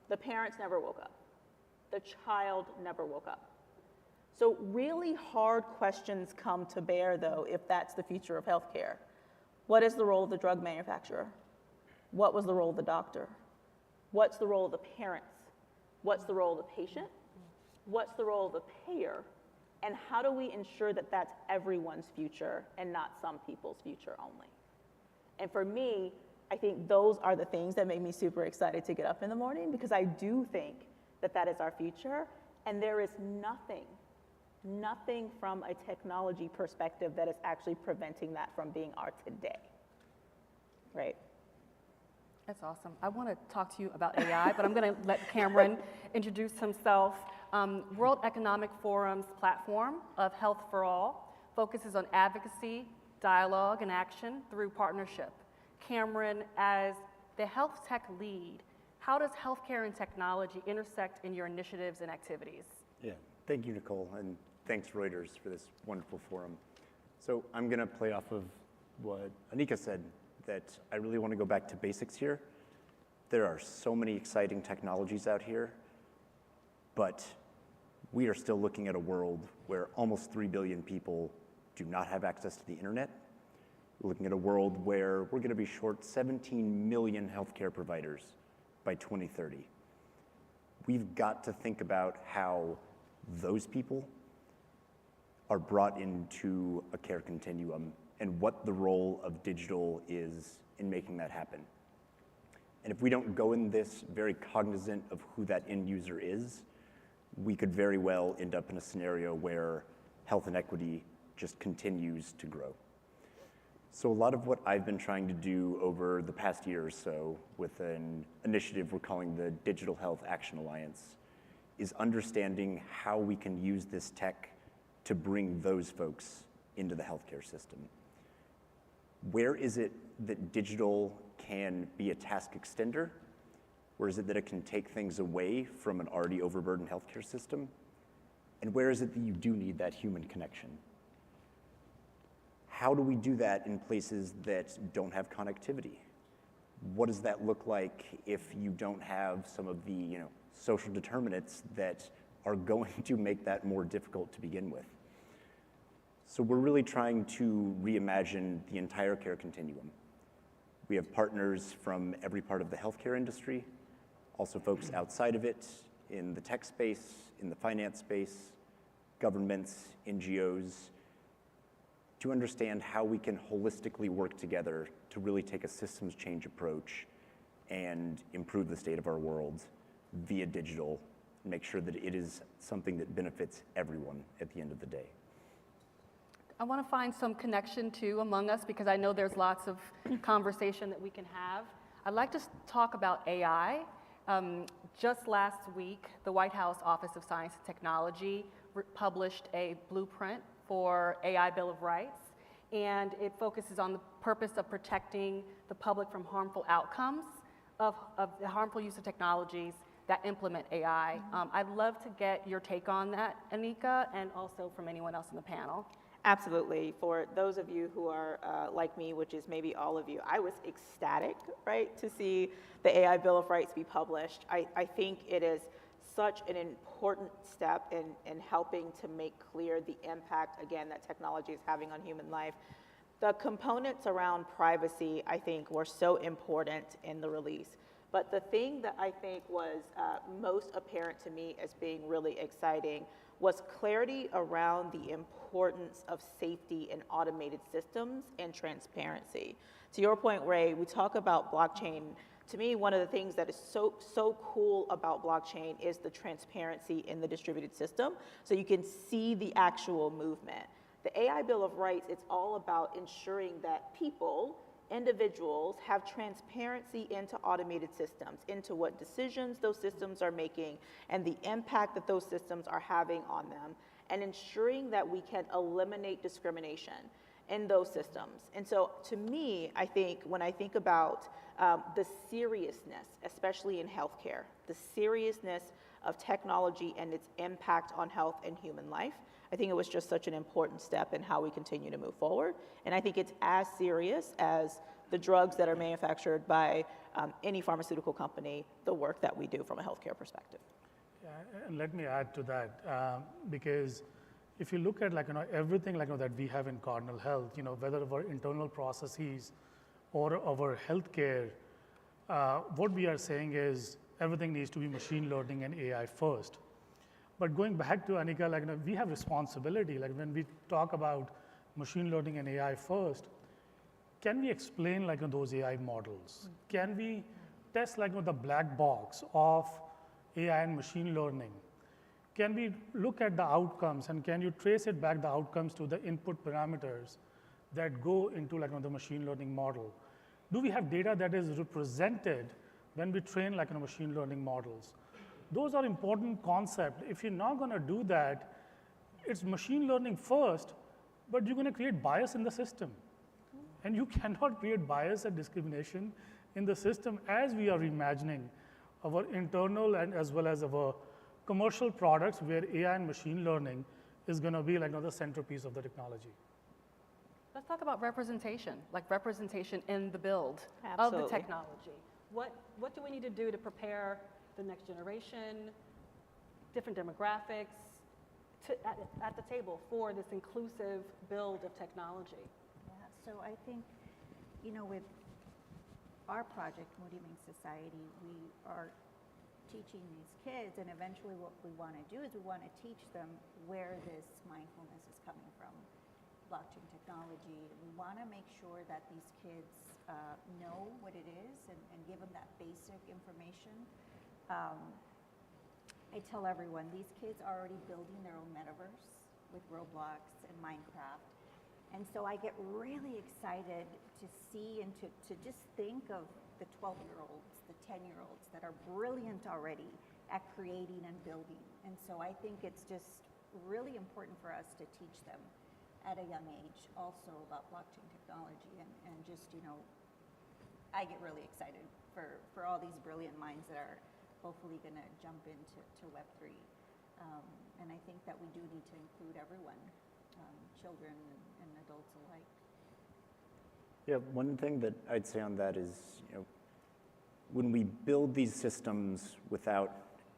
The parents never woke up. The child never woke up. So really hard questions come to bear, though, if that's the future of healthcare. What is the role of the drug manufacturer? What was the role of the doctor? What's the role of the parents? What's the role of the patient? What's the role of the payer? And how do we ensure that that's everyone's future and not some people's future only? And for me, I think those are the things that make me super excited to get up in the morning, because I do think that that is our future, and there is nothing from a technology perspective that is actually preventing that from being our today, right? That's awesome. I want to talk to you about AI, but I'm going to let Cameron introduce himself. World Economic Forum's platform of Health for All focuses on advocacy, dialogue, and action through partnership. Cameron, as the health tech lead, how does healthcare and technology intersect in your initiatives and activities? Yeah, thank you, Nicole, and thanks, Reuters, for this wonderful forum. So I'm going to play off of what Anika said, that I really want to go back to basics here. There are so many exciting technologies out here, but we are still looking at a world where almost 3 billion people do not have access to the internet. We're looking at a world where we're going to be short 17 million healthcare providers by 2030. We've got to think about how those people are brought into a care continuum and what the role of digital is in making that happen. And if we don't go in this very cognizant of who that end user is, we could very well end up in a scenario where health inequity just continues to grow. So a lot of what I've been trying to do over the past year or so with an initiative we're calling the Digital Health Action Alliance is understanding how we can use this tech to bring those folks into the healthcare system. Where is it that digital can be a task extender? Where is it that it can take things away from an already overburdened healthcare system? And where is it that you do need that human connection? how do we do that in places that don't have connectivity? What does that look like if you don't have some of the social determinants that are going to make that more difficult to begin with? So we're really trying to reimagine the entire care continuum. We have partners from every part of the healthcare industry, also folks outside of it, in the tech space, in the finance space, governments, NGOs, to understand how we can holistically work together to really take a systems change approach and improve the state of our world via digital, and make sure that it is something that benefits everyone at the end of the day. I want to find some connection too among us, because I know there's lots of conversation that we can have. I'd like to talk about AI. Just last week, the White House Office of Science and Technology published a blueprint for AI Bill of Rights, and it focuses on the purpose of protecting the public from harmful outcomes of the harmful use of technologies that implement AI. I'd love to get your take on that, Anika, and also from anyone else in the panel. Absolutely. For those of you who are like me, which is maybe all of you, I was ecstatic, right, to see the AI Bill of Rights be published. I think it is such an important step in helping to make clear the impact, again, that technology is having on human life. The components around privacy, I think, were so important in the release. But the thing that I think was most apparent to me as being really exciting was clarity around the importance of safety in automated systems and transparency. To your point, Ray, we talk about blockchain. To me, one of the things that is so cool about blockchain is the transparency in the distributed system, so you can see the actual movement. The AI Bill of Rights, it's all about ensuring that people, individuals, have transparency into automated systems, into what decisions those systems are making and the impact that those systems are having on them, and ensuring that we can eliminate discrimination in those systems. And so to me, I think when I think about the seriousness, especially in healthcare, the seriousness of technology and its impact on health and human life, I think it was just such an important step in how we continue to move forward. And I think it's as serious as the drugs that are manufactured by any pharmaceutical company, the work that we do from a healthcare perspective. Yeah, and let me add to that, because if you look at everything that we have in Cardinal Health, whether our internal processes or our healthcare, what we are saying is everything needs to be machine learning and AI first. But going back to Anika, we have responsibility. When we talk about machine learning and AI first, can we explain those AI models? Can we test the black box of AI and machine learning? Can we look at the outcomes, and can you trace it back, the outcomes, to the input parameters that go into the machine learning model? Do we have data that is represented when we train machine learning models? Those are important concepts. If you're not going to do that, it's machine learning first, but you're going to create bias in the system. And you cannot create bias and discrimination in the system as we are reimagining our internal and as well as our commercial products, where AI and machine learning is going to be the centerpiece of the technology. Let's talk about representation, representation in the build Absolutely. of the technology. What do we need to do to prepare the next generation, different demographics, at the table for this inclusive build of technology? Yeah, so I think, with our project, Moving Society, we are teaching these kids, and eventually what we want to do is we want to teach them where this mindfulness is coming from, blockchain technology. We want to make sure that these kids know what it is and give them that basic information. I tell everyone, these kids are already building their own metaverse with Roblox and Minecraft. And so I get really excited to see and to just think of the 12-year-olds, the 10-year-olds that are brilliant already at creating and building. And so I think it's just really important for us to teach them at a young age also about blockchain technology. And just, I get really excited for all these brilliant minds that are hopefully going to jump into Web3. And I think that we do need to include everyone, children and adults alike. Yeah, one thing that I'd say on that is, when we build these systems without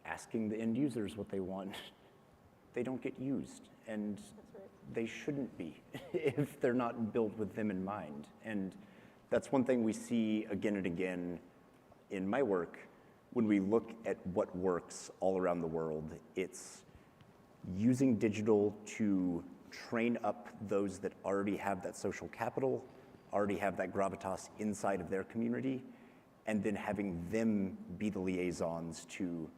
asking the end users what they want, they don't get used, and they shouldn't be if they're not built with them in mind. And that's one thing we see again and again in my work. When we look at what works all around the world, it's using digital to train up those that already have that social capital, already have that gravitas inside of their community, and then having them be the liaisons to,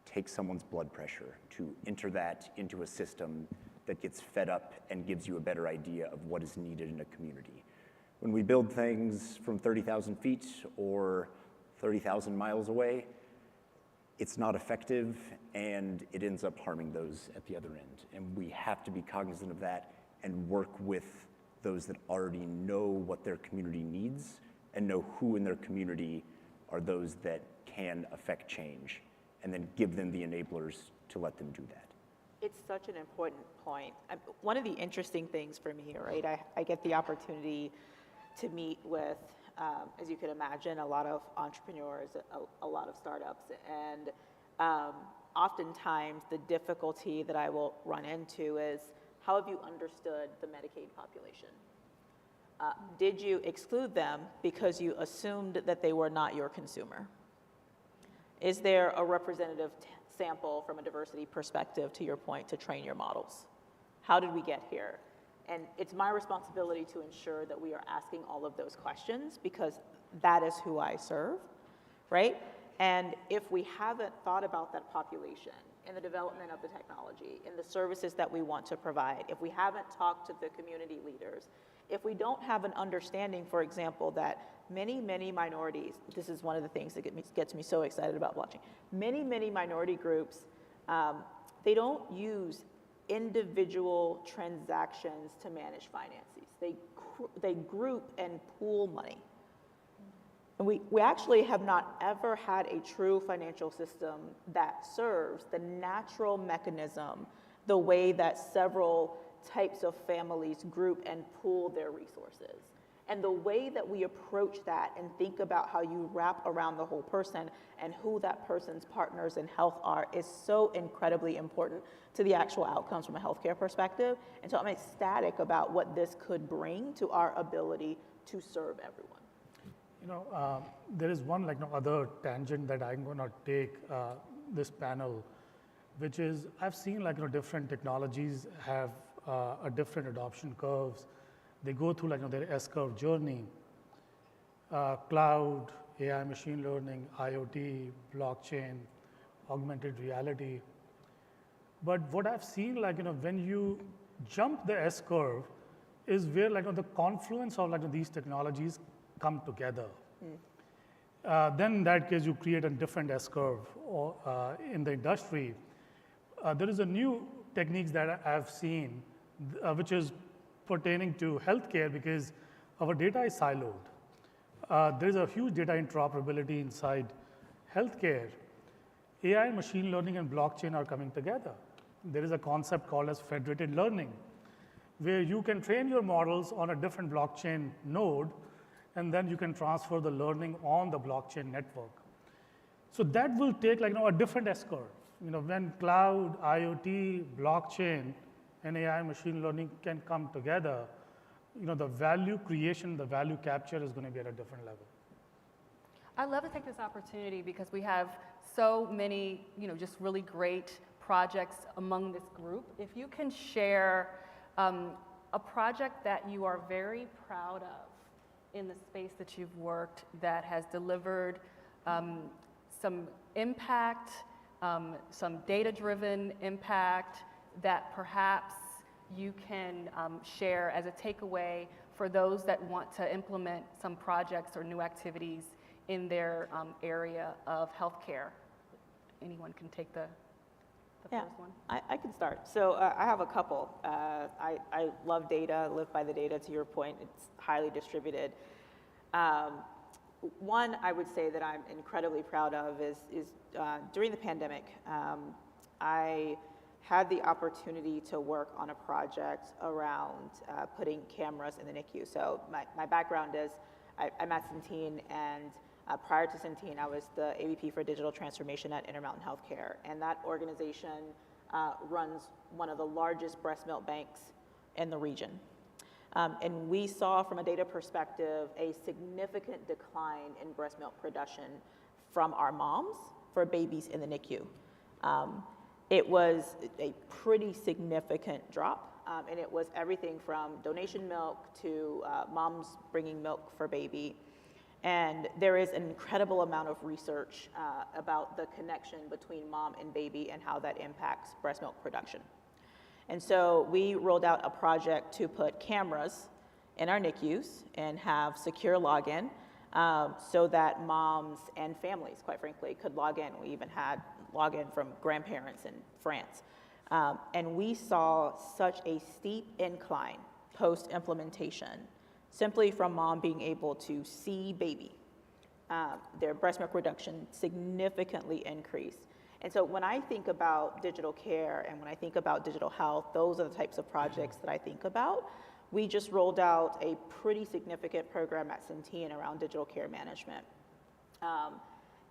take someone's blood pressure, to enter that into a system that gets fed up and gives you a better idea of what is needed in a community. When we build things from 30,000 feet or 30,000 miles away, it's not effective and it ends up harming those at the other end. And we have to be cognizant of that and work with those that already know what their community needs and know who in their community are those that can affect change, and then give them the enablers to let them do that. It's such an important point. One of the interesting things for me, right, I get the opportunity to meet with, as you can imagine, a lot of entrepreneurs, a lot of startups, and oftentimes the difficulty that I will run into is, how have you understood the Medicaid population? Did you exclude them because you assumed that they were not your consumer? Is there a representative sample from a diversity perspective, to your point, to train your models? How did we get here? And it's my responsibility to ensure that we are asking all of those questions, because that is who I serve, right? And if we haven't thought about that population in the development of the technology, in the services that we want to provide, if we haven't talked to the community leaders, if we don't have an understanding, for example, that many minorities, this is one of the things that gets me so excited about blockchain, many minority groups, they don't use individual transactions to manage finances. They group and pool money. And we actually have not ever had a true financial system that serves the natural mechanism, the way that several types of families group and pool their resources. And the way that we approach that and think about how you wrap around the whole person and who that person's partners in health are is so incredibly important to the actual outcomes from a healthcare perspective. And so I'm ecstatic about what this could bring to our ability to serve everyone. There is one other tangent that I'm going to take this panel, which is I've seen different technologies have a different adoption curves. They go through their S-curve journey. Cloud, AI, machine learning, IoT, blockchain, augmented reality. But what I've seen, when you jump the S-curve, is where the confluence of these technologies come together. Then in that case, you create a different S-curve in the industry. There is a new techniques that I've seen, which is pertaining to healthcare, because our data is siloed. There is a huge data interoperability inside healthcare. AI, machine learning, and blockchain are coming together. There is a concept called as federated learning, where you can train your models on a different blockchain node, and then you can transfer the learning on the blockchain network. So that will take a different S-curve. When cloud, IoT, blockchain, and AI, machine learning can come together, the value creation, the value capture is going to be at a different level. I'd love to take this opportunity because we have so many, just really great projects among this group. If you can share a project that you are very proud of in the space that you've worked that has delivered some impact, some data-driven impact that perhaps you can share as a takeaway for those that want to implement some projects or new activities in their area of healthcare. Anyone can take the first one. I can start. So I have a couple. I love data, live by the data, to your point. It's highly distributed. One I would say that I'm incredibly proud of is during the pandemic, I had the opportunity to work on a project around putting cameras in the NICU. So my background is I'm at Centene, and prior to Centene, I was the AVP for digital transformation at Intermountain Healthcare, and that organization runs one of the largest breast milk banks in the region. And we saw, from a data perspective, a significant decline in breast milk production from our moms for babies in the NICU. It was a pretty significant drop, and it was everything from donation milk to moms bringing milk for baby. And there is an incredible amount of research about the connection between mom and baby and how that impacts breast milk production. And so we rolled out a project to put cameras in our NICUs and have secure login so that moms and families, quite frankly, could log in. We even had login from grandparents in France. And we saw such a steep incline post-implementation, simply from mom being able to see baby. Their breast milk reduction significantly increased. And so when I think about digital care and when I think about digital health, those are the types of projects that I think about. We just rolled out a pretty significant program at Centene around digital care management.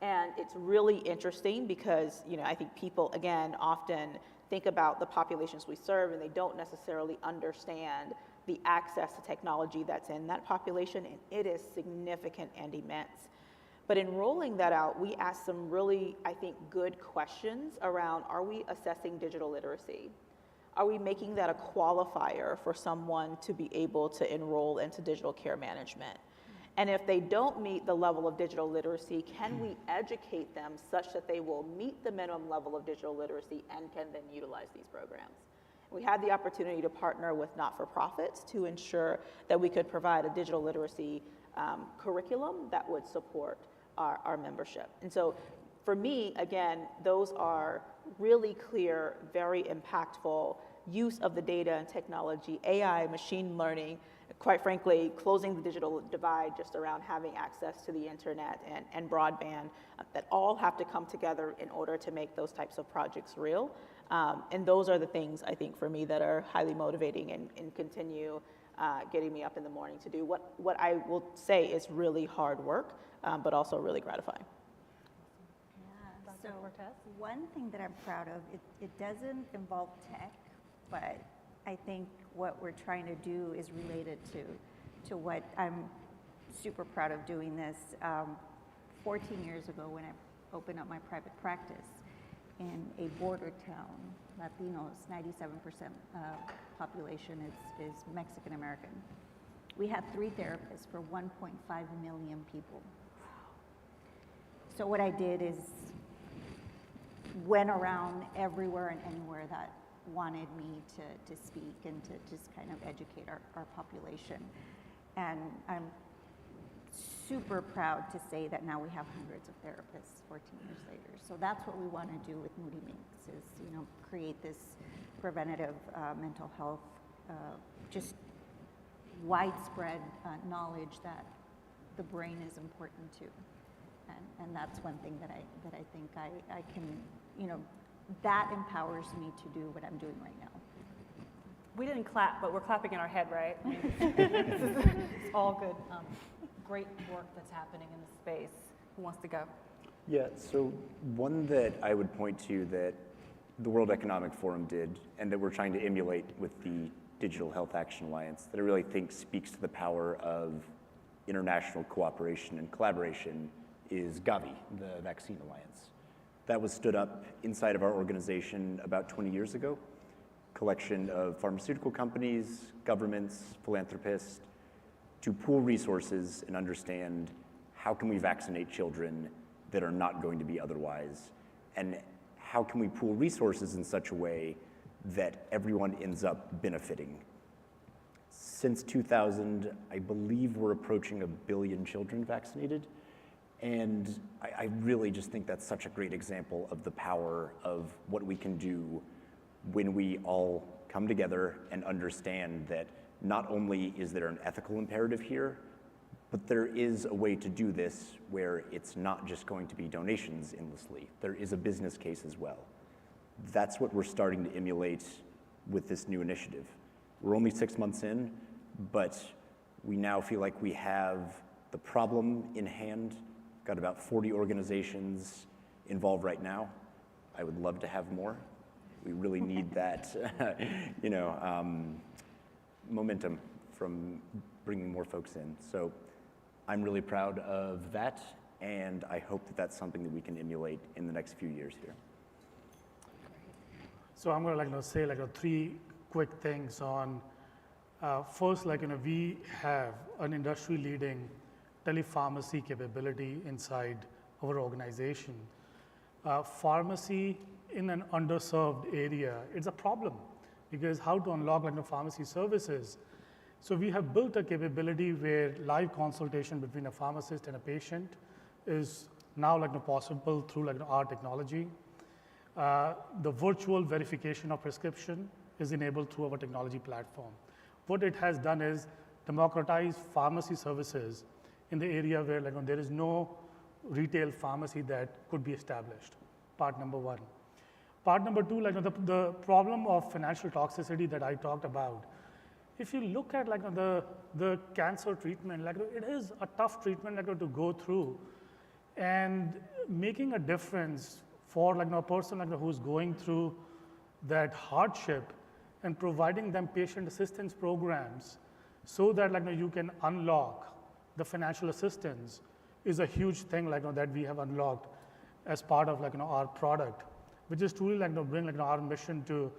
And it's really interesting because, you know, I think people, again, often think about the populations we serve and they don't necessarily understand the access to technology that's in that population, and it is significant and immense. But in rolling that out, we asked some really, I think, good questions around, are we assessing digital literacy? Are we making that a qualifier for someone to be able to enroll into digital care management? And if they don't meet the level of digital literacy, can we educate them such that they will meet the minimum level of digital literacy and can then utilize these programs? We had the opportunity to partner with not-for-profits to ensure that we could provide a digital literacy curriculum that would support our membership. And so for me, again, those are really clear, very impactful use of the data and technology, AI, machine learning, quite frankly, closing the digital divide just around having access to the internet and broadband, that all have to come together in order to make those types of projects real. And those are the things, I think, for me that are highly motivating and continue getting me up in the morning to do what I will say is really hard work, but also really gratifying. Yeah, so one thing that I'm proud of, it doesn't involve tech, but I think what we're trying to do is related to what I'm super proud of doing this. 14 years ago when I opened up my private practice in a border town, Latinos, 97% population is Mexican American. We had 3 therapists for 1.5 million people. So what I did is went around everywhere and anywhere that wanted me to speak and to just kind of educate our population. And I'm super proud to say that now we have hundreds of therapists 14 years later. So that's what we want to do with Moody Minx is, you know, create this preventative mental health, just widespread knowledge that the brain is important too. And that's one thing that I think I can, you know, that empowers me to do what I'm doing right now. We didn't clap, but we're clapping in our head, right? It's all good. Great work that's happening in the space. Who wants to go? Yeah, so one that I would point to that the World Economic Forum did and that we're trying to emulate with the Digital Health Action Alliance that I really think speaks to the power of international cooperation and collaboration is Gavi, the Vaccine Alliance. That was stood up inside of our organization about 20 years ago. Collection of pharmaceutical companies, governments, philanthropists, to pool resources and understand how can we vaccinate children that are not going to be otherwise, and how can we pool resources in such a way that everyone ends up benefiting. Since 2000, I believe we're approaching 1 billion children vaccinated, and I really just think that's such a great example of the power of what we can do when we all come together and understand that not only is there an ethical imperative here, but there is a way to do this where it's not just going to be donations endlessly. There is a business case as well. That's what we're starting to emulate with this new initiative. We're only 6 months in, but we now feel like we have the problem in hand. Got about 40 organizations involved right now. I would love to have more. We really need that, momentum from bringing more folks in. So I'm really proud of that, and I hope that that's something that we can emulate in the next few years here. So I'm going to say 3 quick things on. First, we have an industry-leading telepharmacy capability inside our organization. Pharmacy in an underserved area, it's a problem because how to unlock pharmacy services. So we have built a capability where live consultation between a pharmacist and a patient is now possible through our technology. The virtual verification of prescription is enabled through our technology platform. What it has done is democratize pharmacy services in the area where there is no retail pharmacy that could be established. Part number 1. Part number 2, the problem of financial toxicity that I talked about. If you look at the cancer treatment, it is a tough treatment to go through, and making a difference for a person who's going through that hardship and providing them patient assistance programs so that you can unlock the financial assistance is a huge thing that we have unlocked as part of our product, which is truly bring our mission to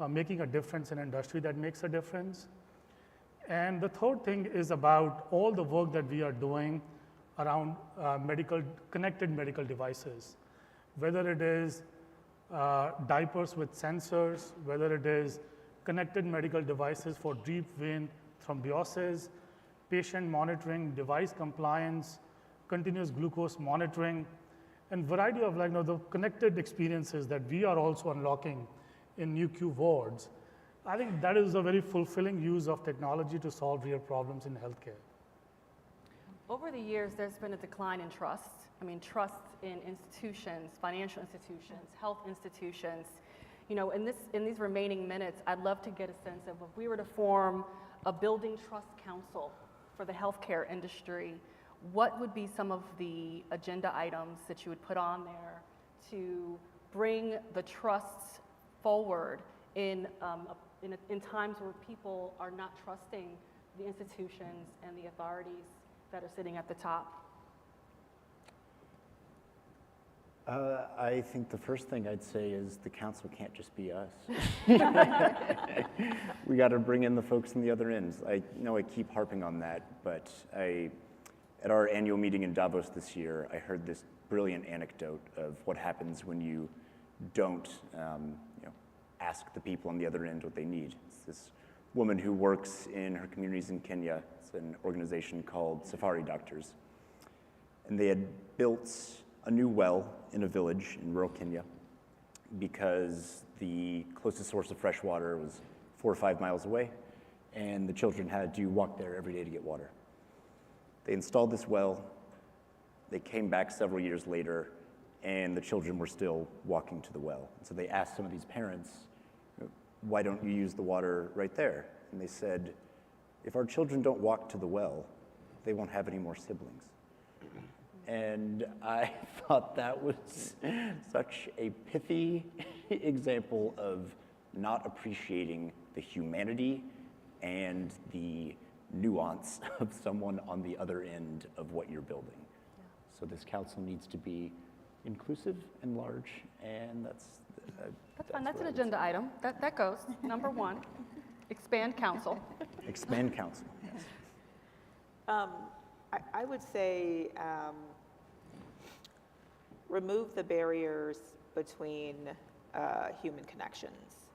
making a difference in industry that makes a difference. And the third thing is about all the work that we are doing around connected medical devices, whether it is diapers with sensors, whether it is connected medical devices for deep vein thrombosis, patient monitoring, device compliance, continuous glucose monitoring, and variety of the connected experiences that we are also unlocking in NUQ wards. I think that is a very fulfilling use of technology to solve real problems in healthcare. Over the years, there's been a decline in trust. Trust in institutions, financial institutions, health institutions. In these remaining minutes, I'd love to get a sense of if we were to form a building trust council for the healthcare industry, what would be some of the agenda items that you would put on there to bring the trusts forward in times where people are not trusting the institutions and the authorities that are sitting at the top? I think the first thing I'd say is the council can't just be us. We got to bring in the folks on the other end. I know I keep harping on that, but at our annual meeting in Davos this year, I heard this brilliant anecdote of what happens when you don't ask the people on the other end what they need. It's this woman who works in her communities in Kenya. It's an organization called Safari Doctors. And they had built a new well in a village in rural Kenya because the closest source of fresh water was 4 or 5 miles away, and the children had to walk there every day to get water. They installed this well. They came back several years later, and the children were still walking to the well. So they asked some of these parents, why don't you use the water right there? And they said, if our children don't walk to the well, they won't have any more siblings. And I thought that was such a pithy example of not appreciating the humanity and the nuance of someone on the other end of what you're building. Yeah. So this council needs to be inclusive and large, and that's fine. That's an agenda item. That goes. Number 1, expand council. Expand council, yes. I would say remove the barriers between human connections.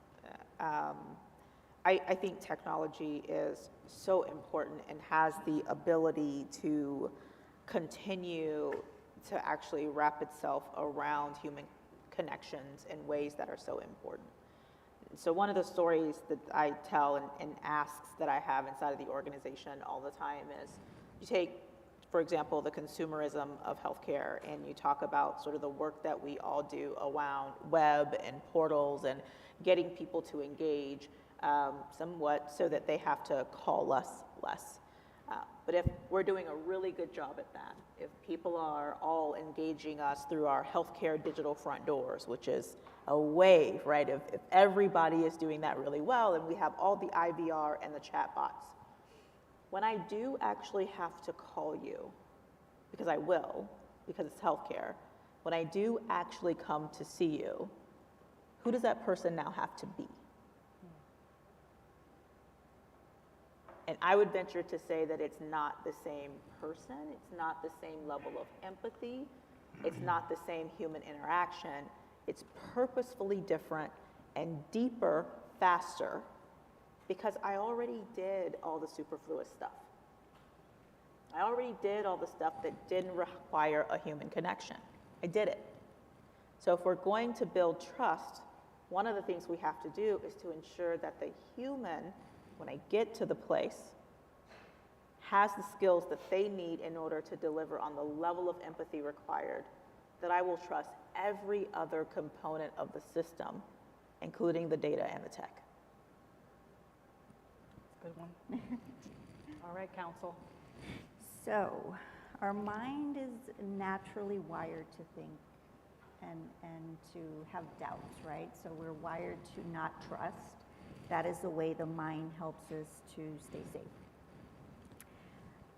I think technology is so important and has the ability to continue to actually wrap itself around human connections in ways that are so important. So one of the stories that I tell and asks that I have inside of the organization all the time is, you take for example, the consumerism of healthcare, and you talk about sort of the work that we all do around web and portals and getting people to engage somewhat so that they have to call us less. But if we're doing a really good job at that, if people are all engaging us through our healthcare digital front doors, which is a wave, right? If everybody is doing that really well, and we have all the IVR and the chat bots, when I do actually have to call you, because I will, because it's healthcare, when I do actually come to see you, who does that person now have to be? And I would venture to say that it's not the same person, it's not the same level of empathy, it's not the same human interaction. It's purposefully different and deeper, faster, because I already did all the superfluous stuff. I already did all the stuff that didn't require a human connection. I did it. So if we're going to build trust, one of the things we have to do is to ensure that the human, when I get to the place, has the skills that they need in order to deliver on the level of empathy required, that I will trust every other component of the system, including the data and the tech. Good one. All right, counsel. So, our mind is naturally wired to think and to have doubts, right? So we're wired to not trust. That is the way the mind helps us to stay safe.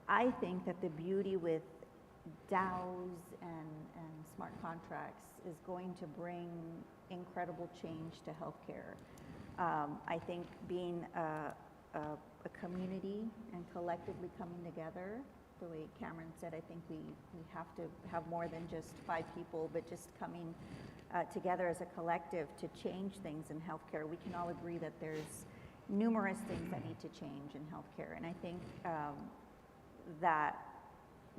I think that the beauty with DAOs and smart contracts is going to bring incredible change to healthcare. I think being a community and collectively coming together, the way Cameron said, I think we have to have more than just 5 people, but just coming together as a collective to change things in healthcare. We can all agree that there's numerous things that need to change in healthcare, and I think that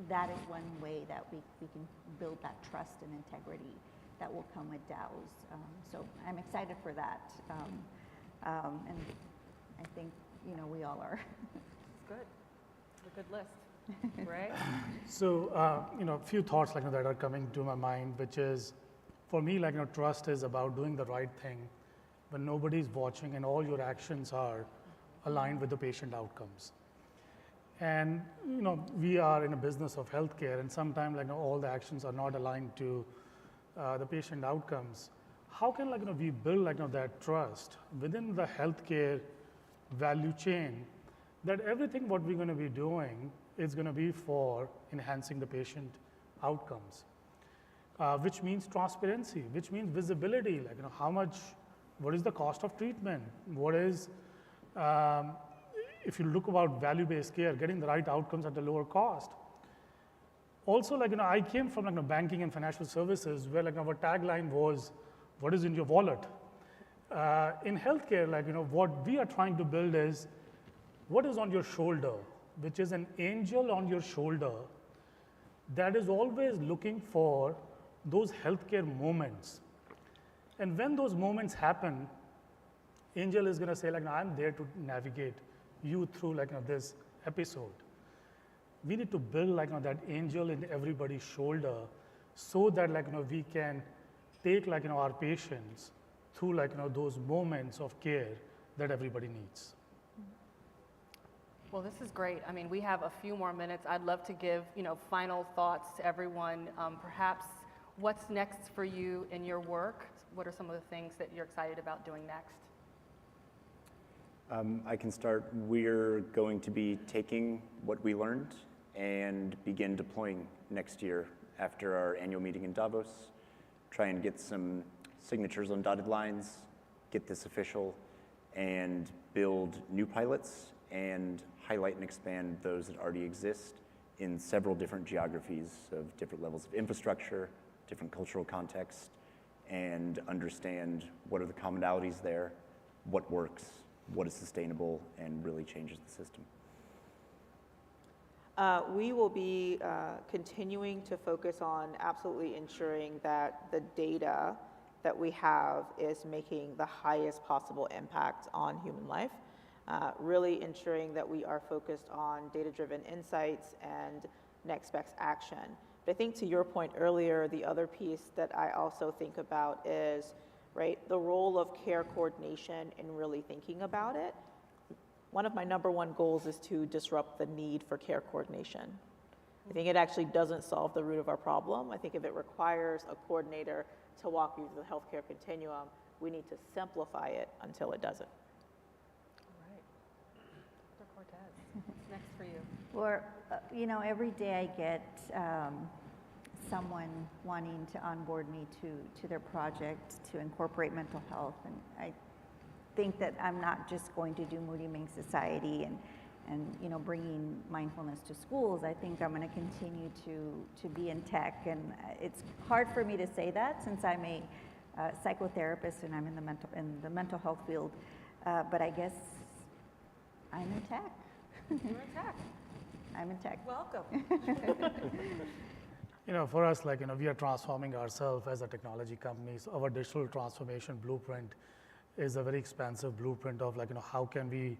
is one way that we can build that trust and integrity that will come with DAOs. So I'm excited for that, and I think we all are. Good. It's a good list, right? So a few thoughts that are coming to my mind, which is, for me, trust is about doing the right thing when nobody's watching and all your actions are aligned with the patient outcomes. And we are in a business of healthcare, and sometimes all the actions are not aligned to the patient outcomes. How can we build that trust within the healthcare value chain, that everything what we're going to be doing is going to be for enhancing the patient outcomes, which means transparency, which means visibility, how much, what is the cost of treatment, what is, if you look about value-based care, getting the right outcomes at a lower cost. Also, I came from banking and financial services, where our tagline was, what is in your wallet? In healthcare, what we are trying to build is, what is on your shoulder, which is an angel on your shoulder that is always looking for those healthcare moments. And when those moments happen, angel is going to say, I'm there to navigate you through this episode. We need to build that angel in everybody's shoulder, so that we can take our patients through those moments of care that everybody needs. Well, this is great. I mean, we have a few more minutes. I'd love to give final thoughts to everyone. Perhaps what's next for you in your work? What are some of the things that you're excited about doing next? I can start. We're going to be taking what we learned and begin deploying next year after our annual meeting in Davos, try and get some signatures on dotted lines, get this official, and build new pilots and highlight and expand those that already exist in several different geographies of different levels of infrastructure, different cultural context, and understand what are the commonalities there, what works, what is sustainable, and really changes the system. We will be continuing to focus on absolutely ensuring that the data that we have is making the highest possible impact on human life, really ensuring that we are focused on data-driven insights and next best action. But I think to your point earlier, the other piece that I also think about is, right, the role of care coordination and really thinking about it. One of my #1 goals is to disrupt the need for care coordination. I think it actually doesn't solve the root of our problem. I think if it requires a coordinator to walk you through the healthcare continuum, we need to simplify it until it doesn't. All right. Dr. Cortez, what's next for you? Well, you know, every day I get someone wanting to onboard me to their project to incorporate mental health, and I think that I'm not just going to do Moody Ming Society and you know, bringing mindfulness to schools. I think I'm going to continue to be in tech, and it's hard for me to say that since I'm a psychotherapist and I'm in the mental health field, but I guess I'm in tech. You're in tech. I'm in tech. Welcome. You know, for us, like, you know, we are transforming ourselves as a technology company. So our digital transformation blueprint is a very expansive blueprint of, like, you know, how can we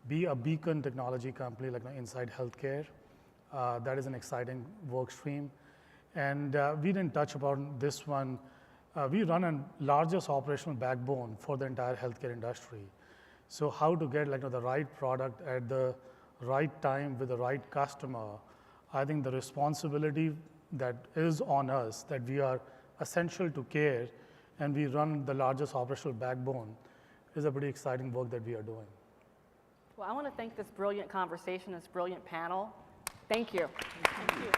be a beacon technology company, like, you know, inside healthcare. That is an exciting work stream. And we didn't touch upon this one. We run a largest operational backbone for the entire healthcare industry. So how to get, like, you know, the right product at the right time with the right customer. I think the responsibility that is on us, that we are essential to care and we run the largest operational backbone, is a pretty exciting work that we are doing. Well, I want to thank this brilliant conversation, this brilliant panel. Thank you. Thank you.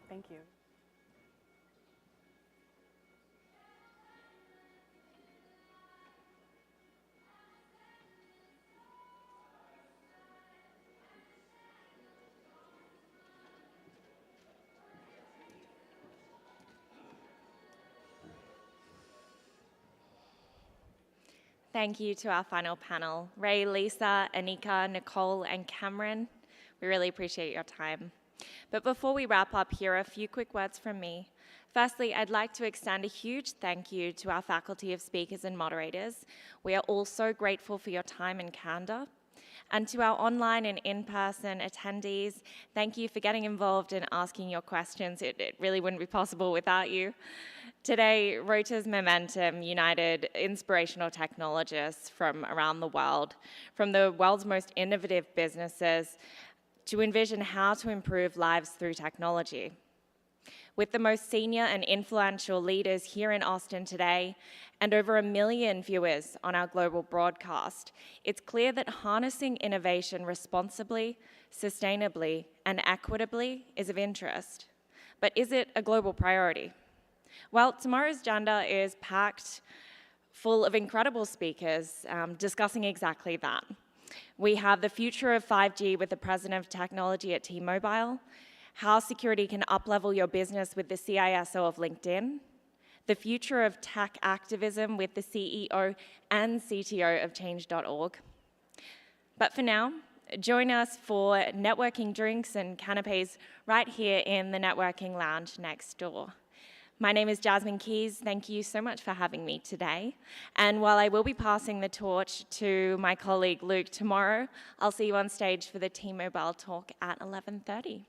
Thank you. Thank you to our final panel, Ray, Lisa, Anika, Nicole, and Cameron. We really appreciate your time. But before we wrap up, here are a few quick words from me. Firstly, I'd like to extend a huge thank you to our faculty of speakers and moderators. We are all so grateful for your time and candor. And to our online and in-person attendees, thank you for getting involved and asking your questions. It really wouldn't be possible without you. Today, Reuters Momentum united inspirational technologists from around the world, from the world's most innovative businesses, to envision how to improve lives through technology. With the most senior and influential leaders here in Austin today, and over 1 million viewers on our global broadcast, it's clear that harnessing innovation responsibly, sustainably, and equitably is of interest. But is it a global priority? Well, tomorrow's agenda is packed full of incredible speakers discussing exactly that. We have the future of 5G with the President of Technology at T-Mobile, how security can up-level your business with the CISO of LinkedIn, the future of tech activism with the CEO and CTO of Change.org. But for now, join us for networking drinks and canapes right here in the networking lounge next door. My name is Jasmine Keys. Thank you so much for having me today. And while I will be passing the torch to my colleague Luke tomorrow, I'll see you on stage for the T-Mobile talk at 11:30.